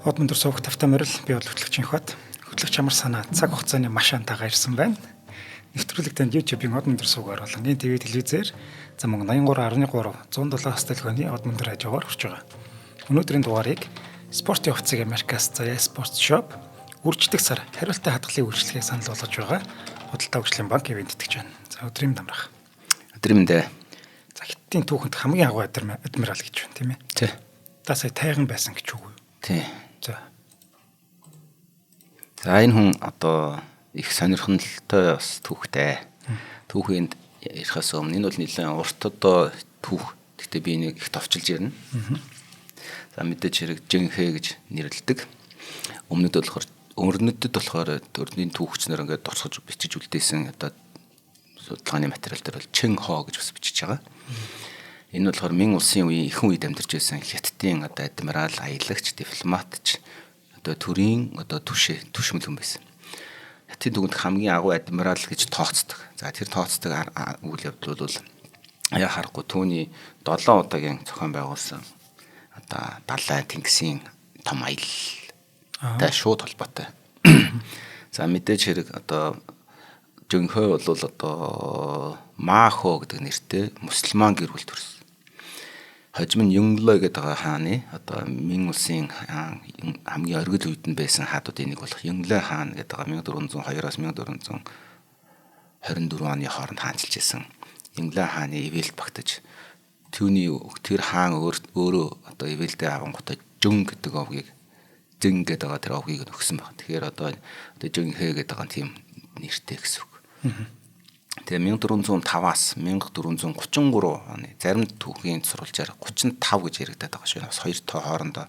Хот өндөр суух тавтай морил би бол хөтлөгчийн хот. Хөтлөгч амар санаа цаг хугацааны маш антайгаар ирсэн байна. Нэвтрүүлэг танд YouTube-ийн хот өндөр суугаар болонгийн ТV телевизээр за мөн 83.3 107 телефоны хот өндөр хажуугаар хүрч байгаа. Өнөөдрийн дугаарыг спортын хувцас Америкаас заяа спорт шоп үрждэг сар хариултаа хадгалын үйлчлэгийг санал болгож байгаа. Худалдаа хөгжлийн банк ивент итгэж байна. За өдрийн дамрах. Өдрийн мэндэ. За хиттийн түүхэнд хамгийн агуу адмирал гэж байна тийм ээ. Тий. Та сая тайган байсан гэж үгүй. Тий. За Энэ хүн одоо их сонирхолтой бас түүхтэй. Түүхэнд ярихаас өмнө энэ бол нэлээд урт одоо түүх. Гэхдээ би энийг их товчилж ярина. За мэдээж хэрэг жинхэ гэж нэрлэдэг. Өмнөдөд болохоор төрний түүхчнэр ингээд дурсгаж бичиж үлдээсэн одоо судалгааны материал дээр бол Чин Хо гэж бас бичиж байгаа. Энэ болохоор Мин улсын үеийн ихэнх үед амьдарч байсан Хятадын одоо адмирал, аялагч, дипломатч одоо төрийн одоо түшмэл хүн байсан. Хятадын түүхэнд хамгийн агуу адмирал гэж тооцдог. За тэр тооцдог үйл явдал бол аяа харахгүй түүний 7 удаагийн зохион байгуулсан одоо далайн тэнгисийн том аялалтай шууд холбоотой. За мэдээж хэрэг одоо жинхэнэ бол одоо Махо гэдэг нэртэй мусульман гэр бүл төрсөн. Хожим нь Юнгло гэдэг хааны одоо Мин улсын хамгийн оргил үед нь байсан хаадуудын нэг болох Юнгло хаан гэдэг 1402-аас 1424 оны хооронд хаанчилж байсан. Юнгло хааны ивэлт багтаж тэр хаан өөрөө одоо ивэлдээ авангуудаа Жун гэдэг овгийг Зин гэдэг тэр овгийг өгсөн байна. Тэгэхээр одоо Жунхэ гэдэг тийм нэртэй гэсэн үг. Тэгээ 1405-аас 1433 оны зарим түүхийн сурвалжаар 35 гэж яригадаад байгаа шүү. Бас хоёр тоо хоорондоо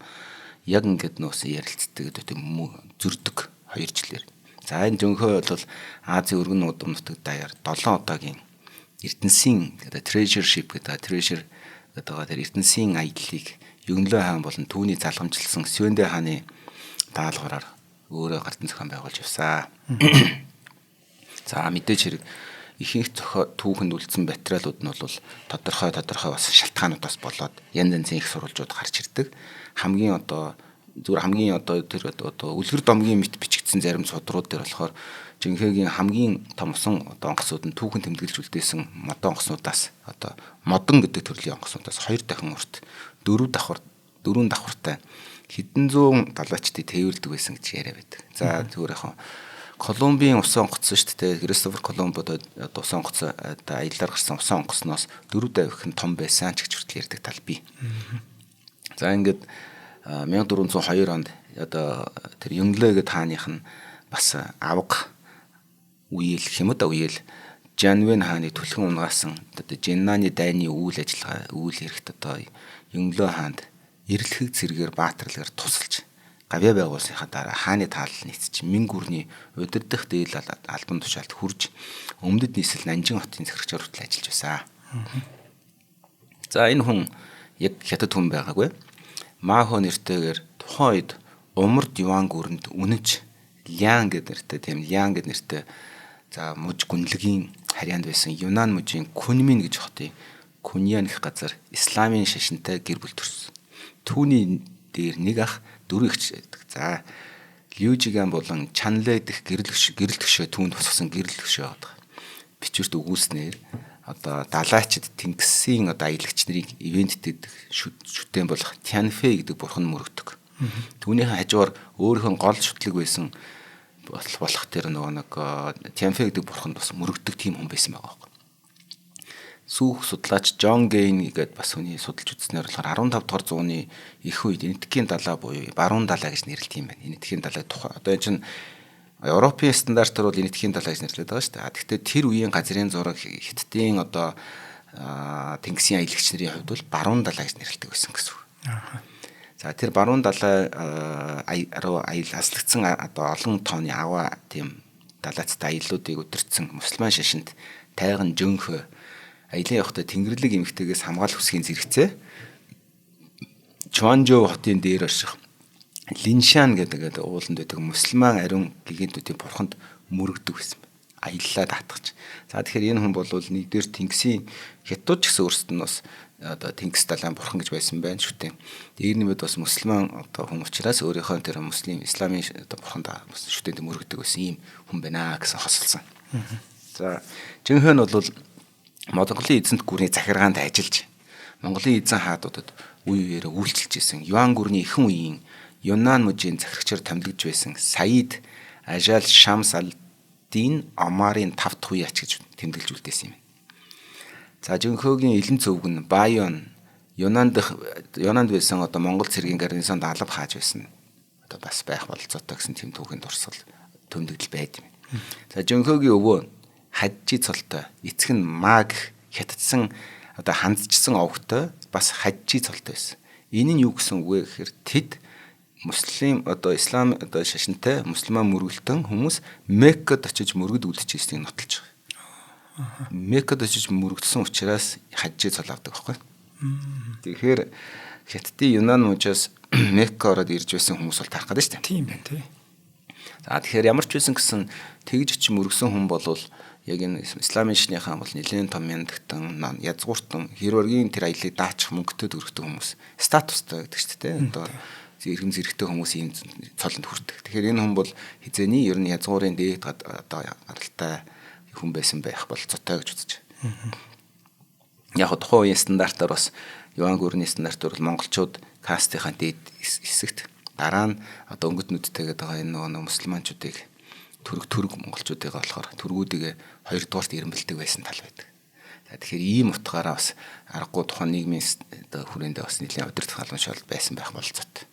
яг ингээд нөөс ярилцдаг гэдэг зөрдөг 2 жилээр. За энэ жөнхөө бол Азийн өргөн нутаг нутагт даяар 7 удаагийн Эрдэнсийн treasure ship гэдэг treasure гэдэг тэр Эрдэнсийн аяллыг Юнгло хаан болон түүний залгамжилсан Свэндэ хааны даалгавраар өөрөө гартан зохион байгуулж явсан. За мэдээж хэрэг ихэнх түүхэнд үлдсэн материалууд нь бол тодорхой бас шалтгаануудаас болоод янз янзын их сурвалжууд гарч ирдэг. Хамгийн одоо тэр үлгэр домгийн мэт бичигдсэн зарим судрууд дээр болохоор жинхэнэгийн хамгийн том усан одоо онгоцнууд нь түүхэн тэмдэглэж үлдээсэн модон онгоцнуудаас одоо модон гэдэг төрлийн онгоцнуудаас 2 дахин урт 4 давхартай хэдэн зуун далайчдыг тээвэрдэг байсан гэж яриа байдаг. За зүгээр яхан Колумбийн усан онгоцсон шүү дээ. Кристофер Колумб одоо усан онгоцсон одоо аяллаар гарсан усан онгоцноос 4 давхин том байсан ч гэж хүртэл ярьдаг тал бий. За ингээд 1402 онд одоо тэр Юнгло гэдэг хааных нь бас авга үеэл хэмэд Жанвен хааны түлхэн унгаасан одоо Жиннаны дайны үйл хэрэгт одоо Юнгло хаанд эрлэхэг зэрэгээр баатарлагаар тусалж гавья байгуулсныхаа дараа хааны таал нийцэж Мин гүрний удирдах дээл албан тушаалд хурж өмнөд нийслэл Нанжин хотын захирагчаар хүртэл ажиллаж байсан. За энэ хүн яг хятад хүн байгаагүй. Махо нэртэйгээр тухайн үед Умард Юан гүрэнд үнэнч Лян гэдэг нэртэй за муж гүнлэгийн харьяанд байсан Юнан мужийн Күнмин гэж хотын Күньян гэх газар исламын шашинтай гэр бүл төрсөн. Түүний дээр нэг ах 4 ихч байдаг. За Лүжиган болон Чанлэ дэх гэрэл төшөө түүнд тусгасан гэрэл төшөө байдаг. Бичвэрт өгүүлснээр одоо далайчид тэнгисийн одоо аялагч нарыг ивенттэд шүтэн болох Тянфэ гэдэг бурхан мөрөгдөг. Түүнийхэн хажуугаар өөрийнх нь гол шүтлэг байсан болох тэр нэг Тянфэ гэдэг бурханд бас мөрөгдөг тийм хүн байсан байгаа. Сүүх судлаач Жон Гейн гэдэг бас хүний судалж үзснээр болохоор 15 дугаар зууны их үед энэтхэгийн далай буюу баруун далай гэж нэрлэдэг юм байна. Энэтхэгийн далай тухай одоо энэ чинь Европын стандартаар бол энэтхэгийн далай гэж нэрлэдэг байгаа шүү дээ. Гэхдээ тэр үеийн газрын зураг Хятадын одоо тэнгисийн аялагч нарын хувьд бол баруун далай гэж нэрлэдэг байсан гэсэн үг. За тэр баруун далай аслагдсан одоо олон тооны аваа тийм далайцтай аяллуудыг өдөрцсөн мусульман шашинд тайган жөнхөө аялын явахдаа тэнгэрлэг эмэгтэйгээс хамгаалах хүсгийн зэрэгцээ Чуанжоу хотын дээр орших Линшан гэдэг ууланд байдаг мусульман ариун гигантуудын бурханд мөрөгдөг байсан. Аяллаа даатгаж. За тэгэхээр энэ хүн бол нэгдүгээр тэнгисийн хятадч гэсэн өөрсдөд нь бас одоо Тэнгис далайн бурхан гэж байсан байна шүү дээ. Дээр нэмээд бас мусульман одоо хүн учраас өөрийнхөө тэр муслим исламын одоо бурханд шүү дээ мөрөгдөг байсан ийм хүн байна гэсэн хосолсон. За жинхэнэ нь бол Монголын эзэнт гүрний захиргаанд ажиллаж Монголын эзэн хаадуудад үе үеэрээ үйлчилж исэн Юан гүрний ихэнх үеийн Юнан мужийн захирагчаар томилогдж байсан Саид Ажал Шамс ал-Дин Омарын 5 дахь үеач гэж тэмдэглэж үлдээсэн юм. За жинхөөгийн элен зөвг нь Байон Юнанд байсан одоо Монгол цэргийн гарнизонд алба хааж байсан. Одоо бас байх болцоотой гэсэн тийм түүхийн дурсгал тэмдэглэл байд юм. За жинхөөгийн өвөө хажжи цолтой эцэг нь Маг хятадсан одоо хандчсан овогтой бас хажжи цолтой байсан. Энэ нь юу гэсэн үг вэ гэхээр тэд муслим одоо ислам одоо шашинтай мусульман мөргөлтөн хүмүүс Меккад очиж мөргөд үлдчихсэнийг нотолж байгаа. Меккад очиж мөргөдсөн учраас хажжи цол авдаг байхгүй. Тэгэхээр хятадын Юнан мужаас Мекка ороод ирж байсан хүмүүс бол тарах гэдэг шүү дээ. Тийм байна тий. За тэгэхээр ямар ч байсан гэсэн тэгж очиж мөргөсөн хүн болвол яг энэ исламын шинийхаа бол нэлээд том яндагтан язгууртан хэрвэргийн тэр аялыг даачих мөнгөтэй өргөдөг хүмүүс статустай гэдэг шүү дээ. Одоо иргэм зэрэгтэй хүмүүс ийм цолонд хүрдэг. Тэгэхээр энэ хүн бол хизээний ер нь язгуурын дээд одоо аралтай хүн байсан байх болцоотой гэж үзэж байна. Яг тухайн үеийн стандартаар бас Юан гүрний стандартаар бол монголчууд кастынхаа дээд хэсэгт дараа нь одоо өнгөт нүдтэйгээд байгаа энэ нөгөө мусульманчуудыг төрөг монголчуудыгаа болохоор төргүүдийг хоёрдугаарт ирэмбэлдэг байсан тал байдаг. За тэгэхээр ийм утгаараа бас аргагүй тухайн нийгмийн хүрээндээ бас нэлийн удирдах халамжаал байсан байх болцоотой.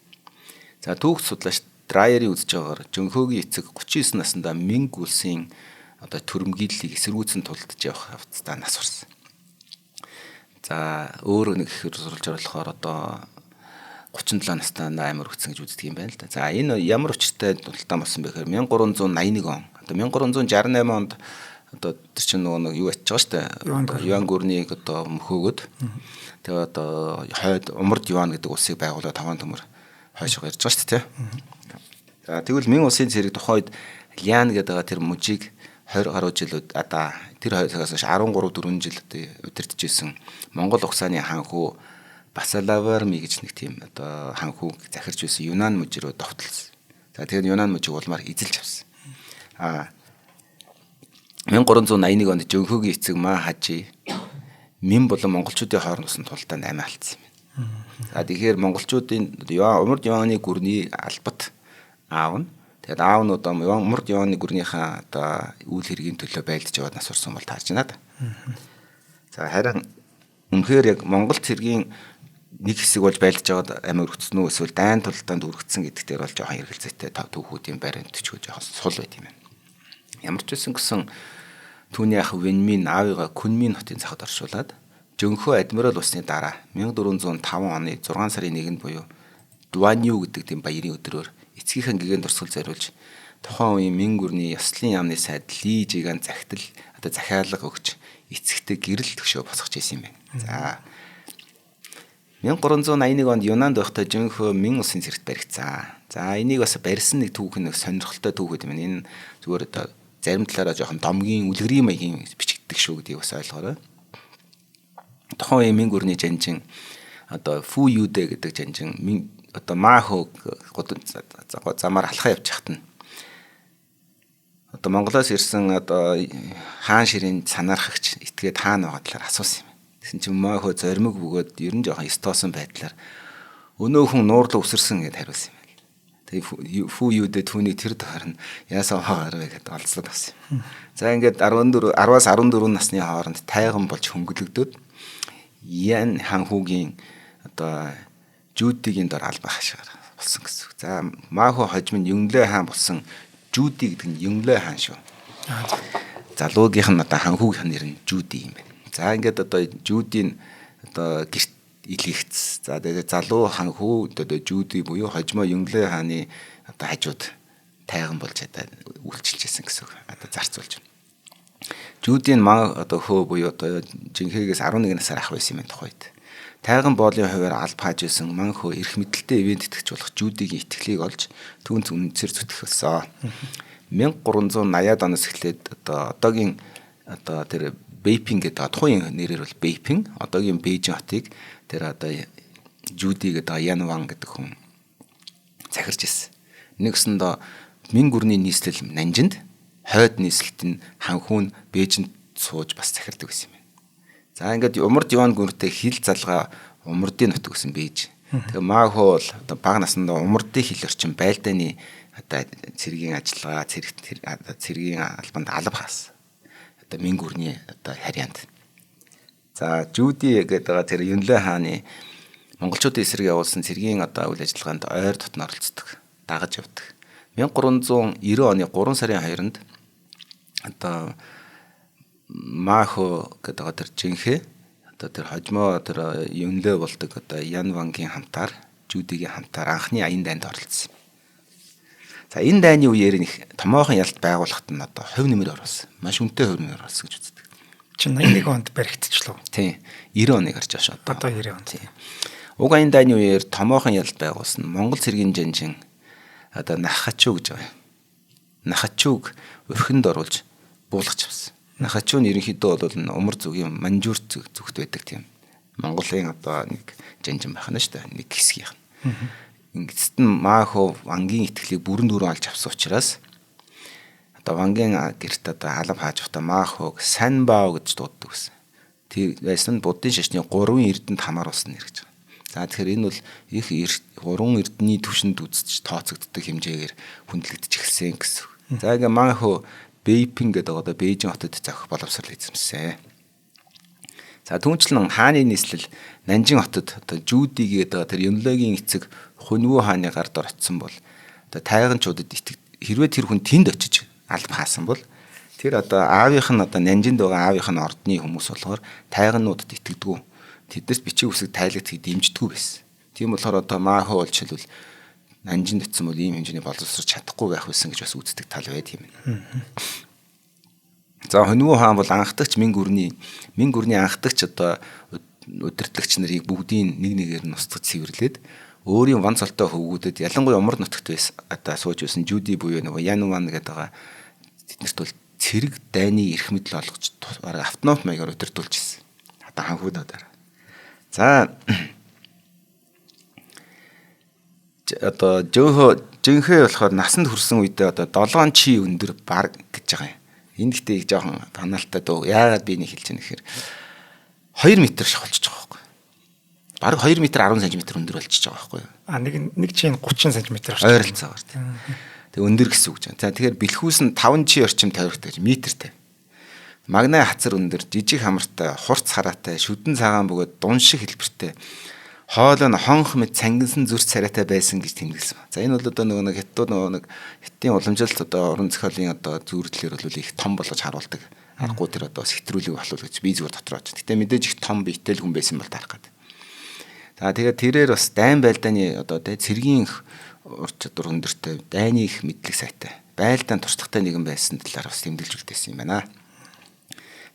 За түүх судлаач Драйерийн үзэж байгаагаар жөнхөөгийн эцэг 39 наснда Минг улсын одоо төрөмгийллийг эсэргүүцэн тулдж явах явцдаа нас барсан. За өөр нэг их сурвалж оруулахаар одоо 37 настай аймар өгсөн гэж үздэг юм байна л да. За энэ ямар учиртай тултаа болсон бэ гэхээр 1381 он. Одоо 1368 онд одоо тэр чинь нөгөө юу ачиж байгаа шүү дээ. Юан гүрнийг одоо мөхөөгд тэгээ одоо хойд Умард Юан гэдэг улсыг байгуулаад таван төмөр хойшоо ирж байгаа шүү дээ. За тэгвэл Мин улсын цэрэг тухайд Лян гэдэг тэр мужийг 20 гаруй жил одоо тэр хоёроос 13-4 жил удирдахжсэн Монгол ухсааны ханхүү Басалаварми гэж нэг тийм одоо ханхүү захирч байсан Юнан мужи руу довтлсон. За тэгээд Юнан мужиг улмаар эзэлж авсан. 1381 онд жөнхөөгийн эцэг Ма Хажи Мин болон монголчуудын хоорондсон тулдаанд амиа алдсан юм. За тэгэхээр монголчуудын Умард Юаны гүрний албат аав нь тэгээд аав нь одоо Умард Юаны гүрнийхээ одоо үйл хэргийн төлөө байлдаж яваад нас орсон бол таарч байна да. За харин үнэхээр яг Монгол цэргийн нэг хэсэг болж байлдаж яваад амиа өргөцсөн үү эсвэл дайн тулдаанд өргөцсөн гэдэг дээр бол жоохон эргэлзээтэй түүхүүдийн баримт төчгөө жоохон сул байт юм байна. Ямар ч байсан гэсэн түүний ах Вэнмин аавыгаа Күнмин хотын захад оршуулад жөнхөө адмирал усны дараа 1405 оны 6 сарын 1-нд буюу Дуанью гэдэг тийм баярын өдрөөр эцгийнхээ гэгээн дурсгал зориулж тухайн үеийн Мин гүрний ёслолын яамны сайд Ли Жиган захидал одоо захиалга өгч эцэгтэй гэрэл төгшөө босгож ирсэн юм байна. За 1381 онд Юнанд байхдаа жөнхөө Мин улсын цэрэгт баригдсан. За энийг бас барьсан нэг түүх нэг сонирхолтой түүх гэдэг юм. Энэ зүгээр одоо зарим талаараа жоохон домгийн үлгэрийн маягийн бичигддэг шүү гэдгийг бас ойлгоорой. Тухайн үеийн Мин гүрний жанжин одоо Фу Юдэ гэдэг жанжин одоо Махо замаар алхаа явж хахад нь одоо Монголоос ирсэн одоо хаан ширийн санаархагч итгээд хаана байгаа талаар асуусан юм. Тэгсэн чинь Махо зоримог бөгөөд ер нь жоохон стоосон байдлаар өнөө хүн нуурлуу өсөрсөн гэдээ хариулсан юм байна. Тэгээ Фу Юдэ түүний тэр доор нь яасан хаагаар вэ гэдээ олцлоод авсан юм. За ингээд 10-аас 14 насны хооронд тайган болж хөнгөлөгдөд Ян ханхүүгийн одоо Жүүдигийн дор алба хашгаар болсон гэсэн. За Махо хожим нь Юнглэ хаан болсон Жүүди гэдэг нь Юнглэ хаан шүү. Залуугийнх нь одоо ханхүүгийнх нь нэр нь Жүүди юм байна. За ингээд одоо Жүүдийн одоо гэрт илгээгц. За тэгээд залуу ханхүү одоо Жүүди буюу хожимо Юнглэ хааны одоо хажууд тайган болж одоо үйлчилжсэн гэсэн. Одоо зарцуулж байна. Жүүдийн одоо хөө буюу одоо жинхэнээс 11 насаар ах байсан юм тухайд. Тайган боолын хуваар алба хааж исэн Манхөө эрх мэдэлтэй ивент итгэж болох Жүүдигийн итгэлийг олж түүнц үнцээр зүтгэсэн. 1380-аад оноос эхлээд одоо одоогийн одоо тэр Бэйпин гэдэг тухайн нэрээр бол Бэйпин одоогийн Бээжин хотыг тэр одоо Жуди гэдэг Ян Ван гэдэг хүн захирч ирсэн. Нэгсэндээ Мин гүрний нийслэл Нанжинд хойд нийслэлт нь ханхүүн Бээжинд сууж бас захирдаг байсан юм байна. За ингээд умард Юан гүртэй хил залгаа умардын нутаг гэсэн Бээж. Тэгээ Маахо бол одоо бага насндаа умардын хил орчин байлдааны одоо цэргийн ажиллагаа цэргийн албанд алба хаасан. Одоо Мин гүрний одоо харьяанд. За Жуди гэдэг тэр Юнлэ хааны монголчуудын эсрэг явуулсан цэргийн одоо үйл ажиллагаанд ойр дотн оролцдог, дагаж явдаг. 1390 оны 3 сарын 2-нд одоо Маахо гэдэг тэр жинхэ одоо тэр хожмоо тэр Юнлэ болдог одоо Ян Вангийн хамтаар Жудигийн хамтаар анхны аян дайнд оролцсон. За энэ дайны үеэр нэг томоохон ялт байгуулахад нь одоо хувь нэмэр оруулсан. Маш үнэтэй хувь нэмэр оруулсан гэж үздэг. Чи 81 онд баригдчихлоо. Тийм. 90 оныг харж байгаа шүү Одоо 90 он. Тийм. Уг аян дайны үеэр томоохон ялт байгуулсан. Монгол цэргийн жанжин одоо Нахачуу гэж байгаа. Нахачууг өрхөнд оруулж буулгach авсан. Нахачуу нь ерөнхийдөө бол умар зүгийн манжуур зүгт байдаг тийм. Монголын одоо нэг жанжин байх нь шүү дээ. Нэг хэсгийнх нь. Ингэцэд нь Маахо Вангийн итгэлийг бүрэн дүүрэн олж авсан учраас одоо Вангийн гэрт одоо алав хааж байхдаа Маахог Санбао гэж дууддаг гэсэн. Тэр байсан нь буддын шашны 3 эрдэнэт хамааруулсан нэр гэж байна. За тэгэхээр энэ бол их 3 эрдэнэний түвшинд үзэж тооцогддог хэмжээгээр хүндлэгдэж эхэлсэн гэсэн. За ингээ Маахо Бэйпин гэдэг одоо Бээжин хотод зохих боловсрол эзэмшсэн. За түүнчлэн хааны нийслэл Нанжин хотод одоо Жуди гэдэг тэр Юнлэгийн эцэг Хунвүү хааны гард орцсон бол одоо тайганчуудад хэрвээ тэр хүн тэнд очиж алба хаасан бол тэр одоо аавынх нь одоо Нанжинд байгаа аавынх нь ордны хүмүүс болохоор тайганнуудад итгэдэггүй. Тэднээс бичиг үсэг тайлагдахыг дэмждэггүй байсан. Тийм болохоор одоо Маахо бол жишээлбэл Нанжинд очсон бол ийм хэмжээний боловсрож чадахгүй байх байсан гэж бас үздэг тал байд юм. За Хунвүү хаан бол анхдагч Мин гүрний анхдагч одоо удирдлагч нарыг бүгдийг нэг нэгээр нь устгаж цэвэрлээд өөрийн ван цолтой хөвгүүдэд ялангуяа умар нутагт байсан одоо сууж байсан Жуди буюу нөгөө Ян Ван гэдэг байгаа тэднэрт бол цэрэг дайны эрх мэдэл олгож автономт маягаар удирдуулж ирсэн. Одоо ханхуудаар. За одоо жинхэ болохоор насанд хүрсэн үедээ одоо 7 чи өндөр баг гэж байгаа юм. Энэ гэхдээ их жоохон танаалтай дөө. Яагаад би нэг хэлж байгаа нэхэр 2 метр шахуулчих байгаа байхгүй. Бараг 2 метр 10 см өндөр болчихж байгаа байхгүй. Нэг чинь 30 см ойролцоогоор тийм. Тэг өндөр гэсэн үг жаа. За тэгэхээр бэлхүүс нь 5 чи орчим тавирхдаг метртэй. Магнай хацар өндөр, жижиг хамартай, хурц хараатай, шүдэн цагаан бөгөөд дун шиг хэлбэртэй. Хоол нь хонх мэд цангинсан зүрх царайтай байсан гэж тэмдэглэсэн. За энэ бол одоо нэг хятад нэг хятадын уламжлалт одоо уран зохиолын одоо зүрхлэлэр бол их том болгож харуулдаг. Аргагүй тэр одоо сэтрүүлэг болов гэж би зүгээр дотроо ч. Гэтэ мэдээж их том биетэй хүн байсан бол таарах гэдэг. За тэгээд тэрээр бас дайн байлдааны одоо цэргийн ур чадвар өндөртэй, дайны их мэдлэг сайтай, байлдаан туршлагатай нэгэн байсан талаар бас тэмдэглэж үлдээсэн юм байна.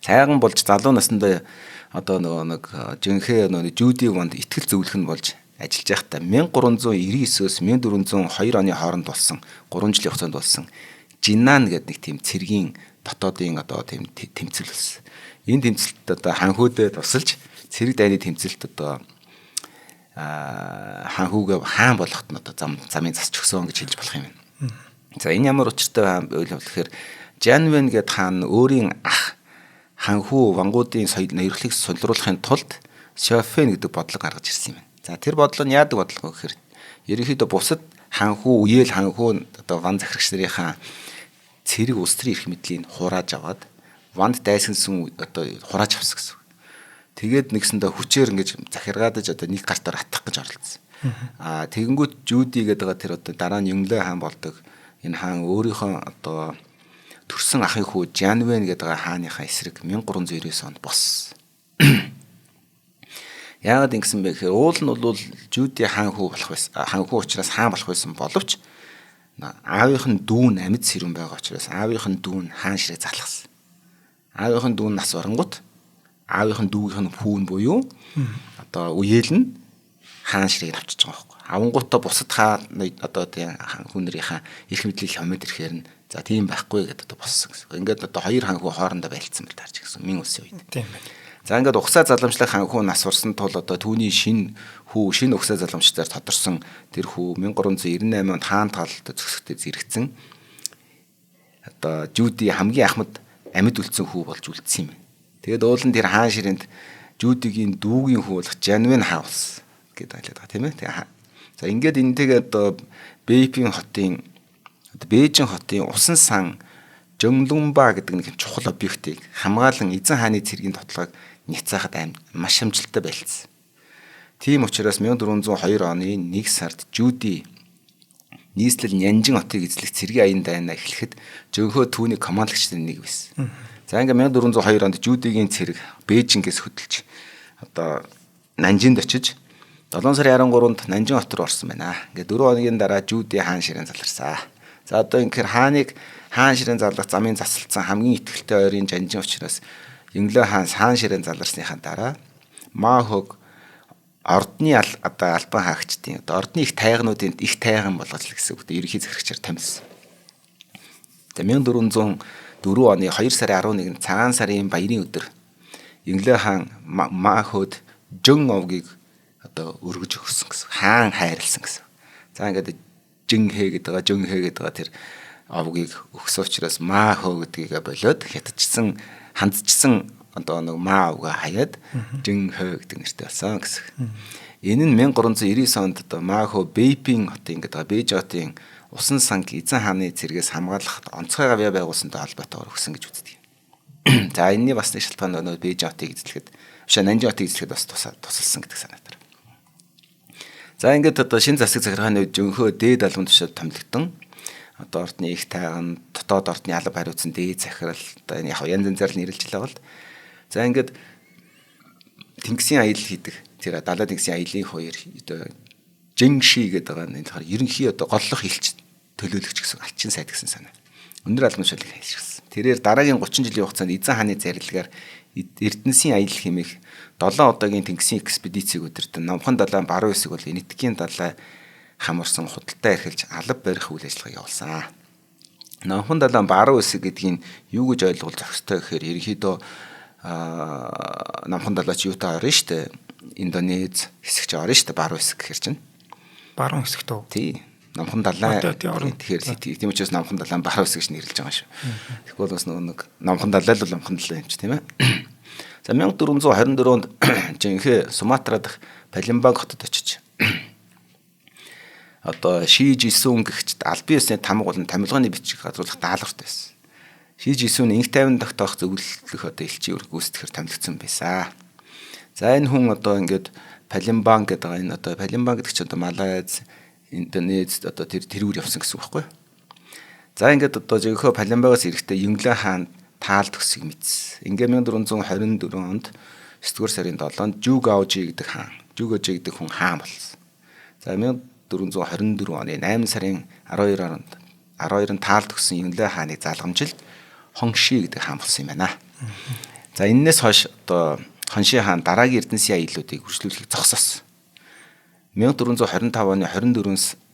Цайган болж залуу насндаа одоо нэг жинхэ Жуди ванд итгэл зөвлөх нь болж ажиллаж байхдаа 1399-өөс 1402 оны хооронд болсон 3 жилийн хугацаанд болсон Жиннан гэдэг нэг тийм цэргийн дотоодын одоо тийм тэмцэл болсон. Энэ тэмцэлд одоо ханхүүдэд тусалж цэрэг дайны тэмцэлд одоо ханхүүгээ хаан болгоход нь одоо замын засч өгсөн гэж хэлж болох юм байна. За энэ ямар учиртай байв гэхээр Жанвен гэдэг хаан өөрийн ах ханхүү вангуудын ноёрхлыг сулруулахын тулд Шофен гэдэг бодлого гаргаж ирсэн юм байна. За тэр бодлого нь яадаг бодлого вэ гэхээр ерөнхийдөө бусад ханхүү үеэл ханхүү одоо ван захирагч нарынхаа цэрэг улс төрийн эрх мэдлийг хурааж аваад ванд дайсансан одоо хурааж авсан гэсэн. Тэгээд нэгсэндээ хүчээр ингэж захиргаадаж одоо нэг гартаар атах гэж оролцсон. Тэгэнгүүт Жуди гэдэг тэр одоо дараа нь Юнлэ хаан болдог. Энэ хаан өөрийнхөө одоо төрсэн ахын хүү Жанвен гэдэг хааныхаа эсрэг 1399 онд боссон. Яагаад ингэсэн бэ гэхээр уул нь бол Жуди хаан хүү болох байсан. Хаан хүү учраас хаан болох байсан боловч аавынх нь дүүн амьд сэрүүн байгаа учраас аавынх нь дүүн хаан ширээ залхсан. Аавынх нь дүүн нас оронгот аавынх нь дүүгийнх нь хүүн буюу одоо үеэл нь хаан ширээг авчиж байгаа байхгүй. авангуудаа бусад хаа одоо тийм хүн нарийнхаа их мэдлийг хямд ирэхээр нь за тийм байхгүй гэдэг одоо боссон гэсэн. Ингээд одоо хоёр ханхүү хоорондоо байлцсан байл таарч гэсэн. Мин үсийн үед. Тийм байна. За ингээд угсаа заламжлах ханхүү нас урсан тул одоо түүний шинэ угсаа заламжлаар тодорсон тэр хүү 1398 онд хаан таалалд зөксөгтэй зэрэгцэн одоо Жүүди хамгийн ахмад амьд үлдсэн хүү болж үлдсэн юм байна. Тэгээд уулын тэр хаан ширээнд Жүүдигийн дүүгийн хүү болох Жанвин хаан болсон гэдэг байлаа байгаа тийм ээ. За ингээд энэтэйгээ одоо Бээжин хотын усан сан Жөнлүнба гэдэг нэг чухал объектыг хамгаалan эзэн хааны цэргийн тотлогыг няцаахад маш амжилттай байлцсан. Тийм учраас 1402 оны 1 сард Жүүди нийслэл Нянжин хотыг эзлэх цэргийн аян дайнаа эхлэхэд жөнхөө түүний командлагчдын нэг байсан. За ингээд 1402 онд Жүүдигийн цэрэг Бээжингээс хөдөлж одоо Нанжинд очиж 7 сарын 13-нд Нанжин хот руу орсон байна. Ингээд 4 хоногийн дараа Жүүди хаан ширээн заларсан. За одоо инхээр хааныг хаан ширээн залгах замын засалцсан хамгийн ихтэй ойрын жанжин учраас Юнглэ хаан ширээн заларсныхаа дараа Маахог ордны одоо албан хаагчдын одоо ордны их тайгануудын их тайган болгож л гэсэн үг. Ерөнхий захирагчаар томилсон. За 1404 оны 2 сарын 11-нд цагаан сарын баярын өдөр Юнглэ хаан Мааход Жөн овгийг одоо өргөж өгсөн гэсэн. Хаан хайрлсан гэсэн. За ингээд Жөнхэ гэдэг тэр овгийг өгсөн учраас Маахо гэдгийг болоод хятадчсан хандчсан одоо нэг маа овгаа хаяад Жөнхэ гэдэг нэртэй болсон гэсэн. Энэ нь 1399 онд одоо Маахо Бэйпин хотын гэдэг Бээж хотын усан санг эзэн хааны цэргээс хамгаалахад онцгой гавьяа байгуулсантай холбоотойгоор өгсөн гэж үздэг. За энэний бас нэг шалтгаан нь Бээж хотыг эзлэхэд Нанжин хотыг эзлэхэд бас тусалсан гэдэг санаатай. За ингээд одоо шинэ засаг захиргааны үед жөнхөө дээд албан тушаалд томилогдсон. Одоо ордны их тайган, дотоод ордны алба хариуцсан дээд захирал одоо энэ яг янз янзаар нэрлэж байгаа бол. За ингээд тэнгисийн аялал хийдэг. Тэр далай тэнгисийн аяллын хоёр одоо Жинши гэдэг байгаа энэ ерөнхий одоо голлох элч төлөөлөгч гэсэн алчин сайд гэсэн санаа. Өндөр албан тушаалыг хэлчихсэн. Тэрээр дараагийн 30 жилийн хугацаанд эзэн хааны зарилгаар Эрдэнэсийн аялал хэмээх 7 удаагийн тэнгисийн экспедицийг удирдан Номхон далайн баруун хэсэг бол Энэтхэгийн далай хамарсан худалдаа эрхэлж алба барих үйл ажиллагааг явуулсан. Номхон далайн баруун хэсэг гэдгийг юу гэж ойлгох зохистой гэхээр ерөнхийдөө Номхон далайч юутай орно шүү дээ. Индонез хэсэг ч орно шүү дээ баруун хэсэг гэхэр чинь. Баруун хэсэгт үү? Тий. Номхон далайн тэгэхээр тийм учраас Номхон далайн баруун хэсэг гэж нэрлэж байгаа шүү. Тэгвэл бас нэг Номхон далай л Номхон далай юм чи тийм ээ. За 1424 онд Жинхэ Суматра дахь Палембанг хотод очиж одоо Шижисүн гэгчд албан ёсны тамга болон тамилгааны бичиг газруулах даалгаварт байсан. Шижисүн инх тайван тогтоох зөвлөлөх одоо элчийн үүрэг гүйцэтгэхээр томилогдсон байсан. За энэ хүн одоо ингээд Палембанг гэдэг энэ одоо Палембанг гэдэг чинь одоо Малайз, Индонез одоо тэрүүр явсан гэсэн үг байхгүй. За ингээд одоо жинхэнэ Палембагаас эрэхтэй Юнглэ хаан таал төгсгийг мэдсэн. Ингээ 1424 онд 9-р сарын 7-нд Жугаожи гэдэг хүн хаан болсон. За 1424 оны 8 сарын 12-нд таал төгсөн Юнглэ хааныг залгамжилт Хонши гэдэг хаан болсон юм байна. За энэс хойш одоо Хонши хаан дараагийн Эрдэнэсийн аяллуудыг үргэлжлүүлэхийг зогсоосон. 1425 оны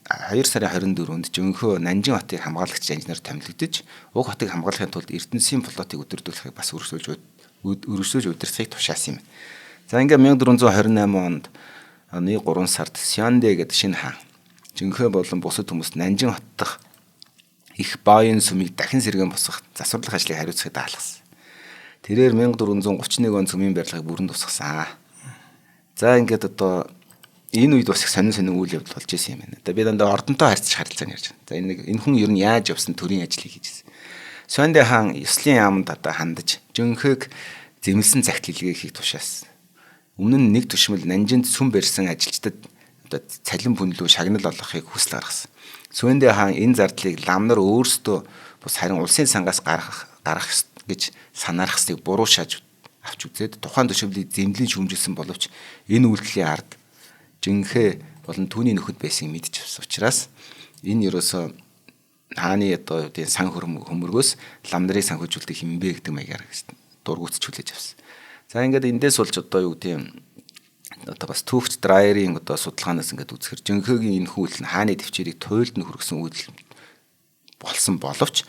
2 сарын 24-нд жөнхөө Нанжин хотыг хамгаалагч инженер томилогдож, уг хотыг хамгаалахын тулд Эрдэнэсийн флотыг өдөрдүүлэхийг бас өргөжлөж удирдахыг тушаасан юм. За ингээ 1428 онд оны 3 сард Сёндэ гэдэг шинэ хаан жөнхөө болон бусад хүмүүст Нанжин хот дахь их Баоин сүмийг дахин сэргэн босгох засварлах ажлыг хариуцахыг даалгасан. Тэрээр 1431 он сүмийн барилгыг бүрэн тусгасан. За ингээд одоо энэ үед бас их сонин үйл явдал болж исэн юм байна. Одоо би дандаа ордонтой харьцаж харилцааг ярьж байна. За энэ хүн ер нь яаж явсан төрийн ажлыг хийжсэн. Сёндэ хаан ёслын яамд одоо хандаж жөнхөг зэмлсэн цагт хэлгээхийг тушаасан. Өмнө нь нэг түшмэл Нанжинд сүм барьсан ажилчдад одоо цалин бүнлүү шагнал олгохыг хүсэл гаргасан. Сёндэ хаан энэ зардлыг лам нар өөрсдөө бус харин улсын сангаас гаргах гэж санаарах хэсгийг буруу шааж авч үзээд тухайн төшөмлийг зэмлэн шүүмжилсэн боловч энэ үйлдэлийн ард Жинхэ болон түүний нөхөд байсан мэдж авсан учраас энэ ерөөсөө хааны одоо үеийн сан хөмөргөөс лам нарыг санхүүжүүлдэг хэмбэ гэдэг маягаар дургуутч хүлээж авсан. За ингээд эндээс болж одоо юу гэдэг одоо бас түүхч драйерийн одоо судалгаанаас ингээд үзэхэр жинхэнэгийн энэ хүл нь хааны төвчээрийг туйлд нь хүргэсэн үйлдэл болсон боловч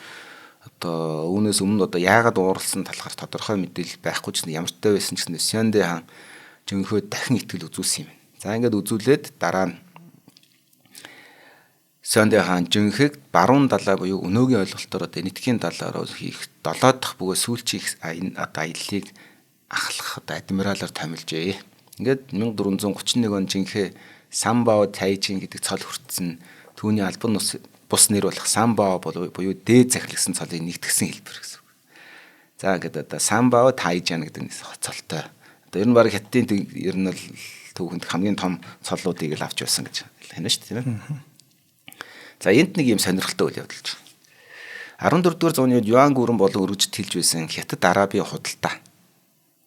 одоо үүнээс өмнө одоо яагаад ууралсан талаар тодорхой мэдээлэл байхгүй ч гэсэн ямар ч байсан ч гэсэн Сёндэ хаан жинхэнэ дахин итгэл үзүүлсэн юм байна. За ингээд үзүүлээд дараа нь Сёндэ хаан жинхэнэ баруун далай буюу өнөөгийн ойлголтоор одоо энэтхийн далайраа хийх 7 дахь бөгөөд сүүлчийн одоо аяллыг ахлах одоо адмиралаар томилжээ. Ингээд 1431 он жинхэнэ Самбао Тайжин гэдэг цол хүртсэн түүний албан бус нэр болох Самбао буюу дээд захилагсан цолыг нэгтгэсэн хэлбэр гэсэн үг. За ингээд одоо Самбао Тайжан гэдэг цолтой. Одоо ер нь баг хятадын ер нь л түүхэнд хамгийн том цоллуудыг л авч байсан гэж хэлнэ шүү дээ, тийм ээ. За энд нэг юм сонирхолтой үйл явдал. 14-р зууны үед Юан гүрэн болон өргөж тэлж байсан Хятад Арабын худалдаа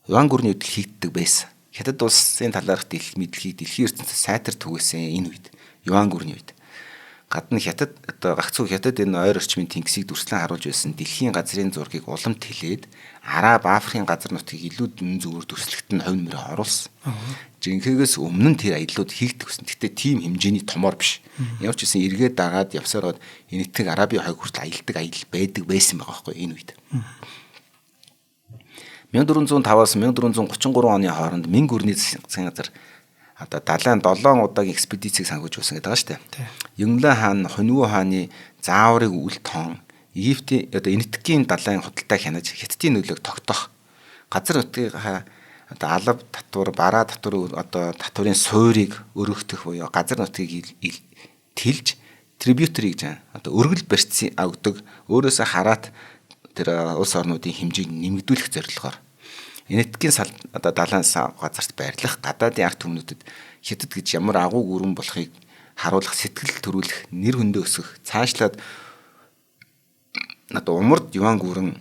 Юан гүрний үед хийгддэг байсан. Хятад улсын талаарх мэдлэгийг дэлхийн ертөнцид сайтар түгээсэн энэ үед Юан гүрний үед гадна Хятад одоо гагцхүү Хятад энэ ойр орчмын тэнгисийг дүрслэн харуулж байсан дэлхийн газрын зургийг уламт хэлээд Араб Африкийн газар нутгийг илүү дүн зүгээр дүрслэгт нь хувь нэмрээ оруулсан. Жинхэнээс өмнө нь тэр аяллууд хийгдэх гэсэн. Гэхдээ тийм хэмжээний томор биш. Ямар ч гэсэн эргээд дагаад явсараад энэтхэг Арабын хойг хүртэл аялдаг аял байдаг байсан байгаа байхгүй энэ үед. 1405-аас 1433 оны хооронд Минг гүрний засгийн газар одоо далайн 7 удаагийн экспедицийг сангуулж байсан гэдэг байгаа шүү дээ. Юнглан хаан Хунву хааны зааврыг үл тоон Египтийн одоо энэтхэгийн далайн худалдааг хянаж Хятадын нөлөөг тогтоох газар нутгийнхаа одоо алав татвар, бараа татвар одоо татварын суурийг өргөх буюу газар нутгийг тэлж трибьютери гэж одоо өргөл барьцсан авдаг өөрөөсөө хараат тэр улс орнуудын хэмжээг нэмэгдүүлэх зорилгоор энэтхэгийн одоо далайн газарт байрлах гадаадын ард түмнүүдэд Хятад гэж ямар агуу гүрэн болохыг харуулах сэтгэл төрүүлэх нэр хөндөө өсгөх цаашлаад одоо умард Юан гүрэн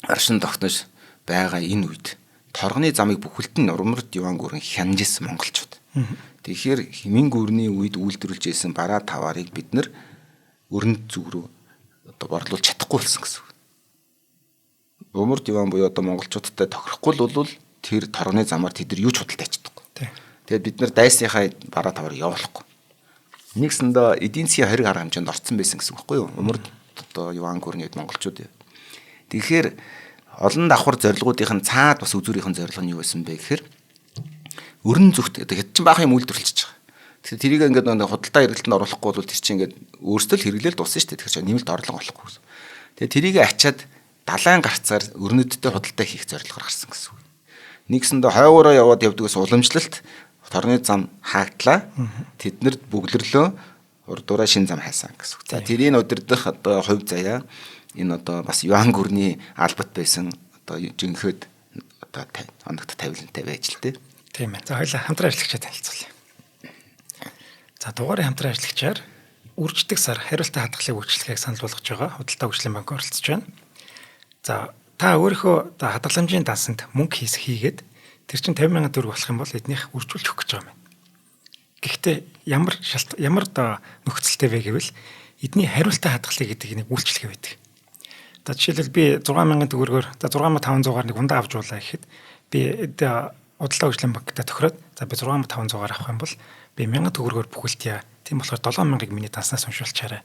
оршин тогтнож байгаа энэ үед торгоны замыг бүхэлд нь умард Юан гүрэн хянажсэн монголчууд. Тэгэхээр Минг гүрний үед үйлдвэрлэж байсан бараа таваарыг бид нар өрөнд зүг рүү одоо борлуулж чадахгүй болсон гэсэн үг. Умард Юан буюу одоо монголчуудтай тохирохгүй л бол тэр торгоны замаар тэд нар юу ч худалдаж чадахгүй. Тэгээд бид нар дайсныхаа бараа таваарыг явуулахгүй. Нэгсэндээ эдийн засгийн 20 гаруй хэмжээнд орцсон байсан гэсэн үг байхгүй юу? Умард одоо Юан гүрний үед монголчууд. Тэгэхээр олон давхар зорилгоодын цаад бас үзүүрийн зорилго нь юу байсан бэ гэхээр өрн зүгт одоо хэд ч баах юм үйлдвэрлэж байгаа. Тэгэхээр тэрийг ингээд худалдаа эргэлтэнд оруулахгүй бол тэр чинь ингээд өөрсдөө л хэрэглээл дуусна шүү дээ. Тэгэхээр нэмэлт орлого олохгүй гэсэн. Тэгээ тэрийг ачаад далайн гарцаар өрнөдтэй худалдаа хийх зорилгоор гарсан гэсэн үг. Нэгсэндээ хойгоороо яваад явдгаас уламжлалт торны зам хаагдлаа. Тэднэрд бүглэрлөө урдуураа шин зам хайсан гэсэн үг. За тэрийг удирдах одоо хувь заяа энэ одоо бас Юан гүрний албат байсан одоо жинхэнэ одоо оногт тавилантай байж л дээ. Тийм ээ. За хоёулаа хамтран ажиллагчаа танилцуулъя. За дугаарыг хамтран ажиллагчаар үрждэг сар хариултаа хадгалыг үйлчлэхийг санал болгож байгаа худалдаа хөгжлийн банк оролцож байна. За та өөрийнхөө одоо хадгаламжийн дансанд мөнгө хийгээд тэр чинь 50,000 төгрөг болох юм бол эднийх үржүүлж өгөх гэж байгаа юм. Гэхдээ ямар нөхцөлтэй вэ гэвэл эдний хариултаа хадгалъя гэдэг нэг үйлчлэгээ байдаг. За жишээлбэл би 6,000 төгрөгөөр за 6,500-аар нэг ундаа авч уулаа гэхэд би худалдаа хөгжлийн банктай тохироод за би 6,500-аар авах юм бол би 1,000 төгрөгөөр бүхэлдээ тийм болохоор 7,000-ыг миний данснаас уншуулчаарай.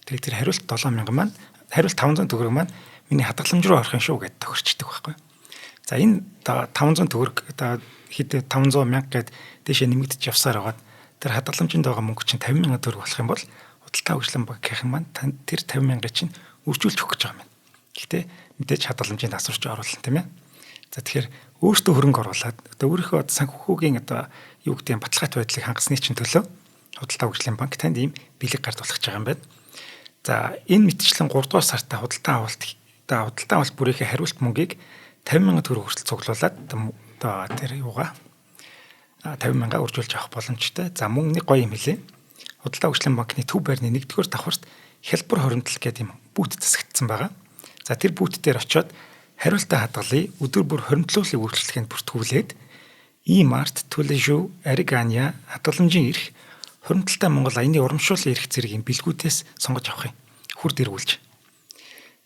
Тэгээд тэр хариулт 7,000 маань хариулт 500 төгрөг маань миний хадгаламж руу орох юм шүү гэдээ тохирчдөг байхгүй. За энэ 500 төгрөг хэд 500 мянга гэд дэшээ нэмэгдэж явсаар байгаад тэр хадгаламжинд байгаа мөнгө чинь 50,000 төгрөг болох юм бол худалдаа хөгжлийн банкийн маань тэр 50,000-ыг чинь үржүүлж өгөх гэж байгаа юм. Гэхдээ мэдээж хадгаламжинд асуурч оруулна тийм ээ. За тэгэхээр өөртөө хөрөнгө оруулаад одоо өөрийнхөө санхүүгийн одоо юу гэдэг нь баталгаатай байдлыг хангасны чинь төлөө худалдаа хөгжлийн банк танд ийм бэлэг гард болгож байгаа юм байна. За энэ мэтчлэн 3 дугаар сартаа худалдаа авалт бүрийнхээ хариулт мөнгийг 50,000 төгрөг хүртэл цуглуулад одоо тэр юугаа 50,000 үржүүлж авах боломжтой. За мөн нэг гоё юм хэлээ. Худалдаа хөгжлийн банкны төв байрны 1-р давхарт хялбар хоримтлал гэдэг юм бүүт засагдсан байгаа. За тэр бүүт дээр очиод хариултаа хадгалъя, өдөр бүр хоримтлуулыг үйлчлэхэд бүртгүүлээд E-Mart, Төлөшөө, Аригания хадгаламжийн эрх хоримтлалтай Монгол аяны урамшууллын эрх зэргийн бэлгүүдээс сонгож авах юм. Хүрд эргүүлж.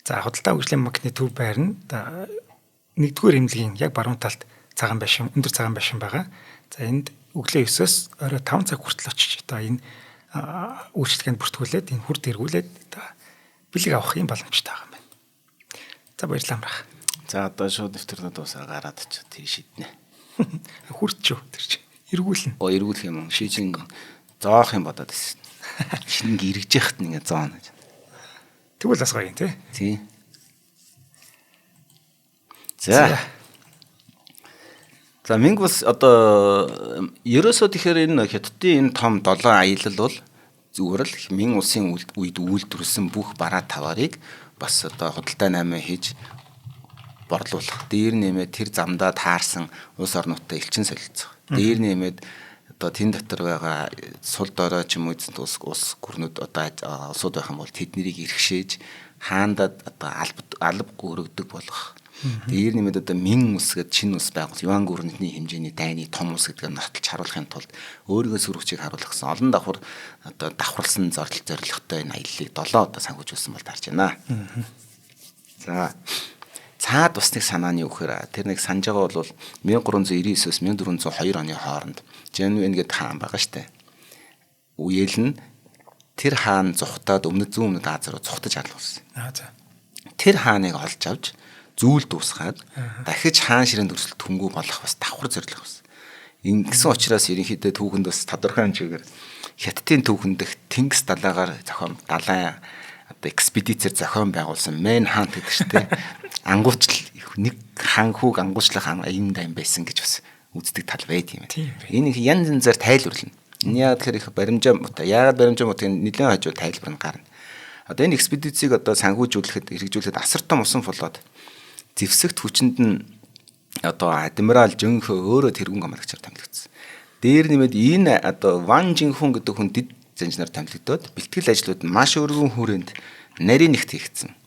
За худалдаа хөгжлийн банкны төв байр нь 1-р эмнэлгийн яг баруун талд өндөр цагаан байшин байгаа. За энд өглөө 9-оос орой 5 цаг хүртэл очиж одоо энэ үйлчлэгэнд бүртгүүлээд энэ хүрд эргүүлээд одоо бэлэг авах юм боломжтой байгаа юм байна. За баярлалаа амрах. За одоо шууд нэвтрүүлэг дуусаа гараад очиж тий шийднэ. Хүрч юу тэр чинь эргүүлнэ. Эргүүлэх юм шийдэн зоох юм бодоод байсан. Шинэ эргэж яхад нэг зоон гэж. Тэгвэл бас гоё юм тий. Тий. За. За минь бас одоо ерөөсөө тэгэхээр энэ хятадын энэ том 7 аялал бол зүгээр л минь улсын үед үйлдвэрлэсэн бүх бараа таварыг бас одоо худалдаа 8 хийж борлуулах. Дээр нэмээд тэр замдаа таарсан улс орнуудтай элчин солилцох. Дээр нэмээд одоо тэн дотор байгаа сул дорой ч юм уу эзэнт улс гүрнүүд одоо улсууд байх юм бол тэднийг иргэшээж хаандад одоо алба гөрөгдөг болгох. Дээр нэмээд одоо мин ус гэдэг шинэ ус байгуул юан гүрнэтний хэмжээний дайны том ус гэдгээр нотолж харуулахын тулд өөрийнхөө сүрүүчийг харуулах гэсэн олон давхар одоо давхарлсан зорилготой энэ аяллыг 7 одоо санхүүжүүлсэн бол тарж байна. За цаад усныг санааны үхээр тэр нэг санаж байгаа бол 1399-с 1402 оны хооронд Женуэн гэдэг хаан байгаа штэ. Үеэл нь тэр хаан зүхтаад өмнөд зүүн өмнөд Аз руу зүхтаж алуулсан. За. Тэр хааныг олж авч зүйл дуусгаад дахиж хаан ширээн дүрслэлт хөнгүү болох бас давхар зорилго бас. Ингэсэн учраас ерөнхийдөө түүхэнд бас тодорхой хэмжээгээр хятадын түүхэн дэх Тэнгис далайгаар зохион далайн одоо экспедицээр зохион байгуулсан Мэн хаан гэдэг чтэй ангуучл нэг хаан хүүг ангуучлах аян дайм байсан гэж бас үздэг тал байд юм. Энэ их янз янзаар тайлбарлана. Энэ яг тэр их баримжаа яагаад баримжаа мутыг нэлээд хажуу тайлбар нь гарна. Одоо энэ экспедицийг одоо санхүүжүүлэхэд хэрэгжүүлэхэд асар том усан болоод зэвсэгт хүчинд нь одоо адмирал Жөнхөө өөрөө тэргүүн гомдогчоор томилогдсон. Дээр нэмээд энэ одоо Ван Жинхүн гэдэг хүн дэд занжнаар томилогдоод бэлтгэл ажлууд нь маш өргөн хүрээнд нарийн нэгт хийгдсэн.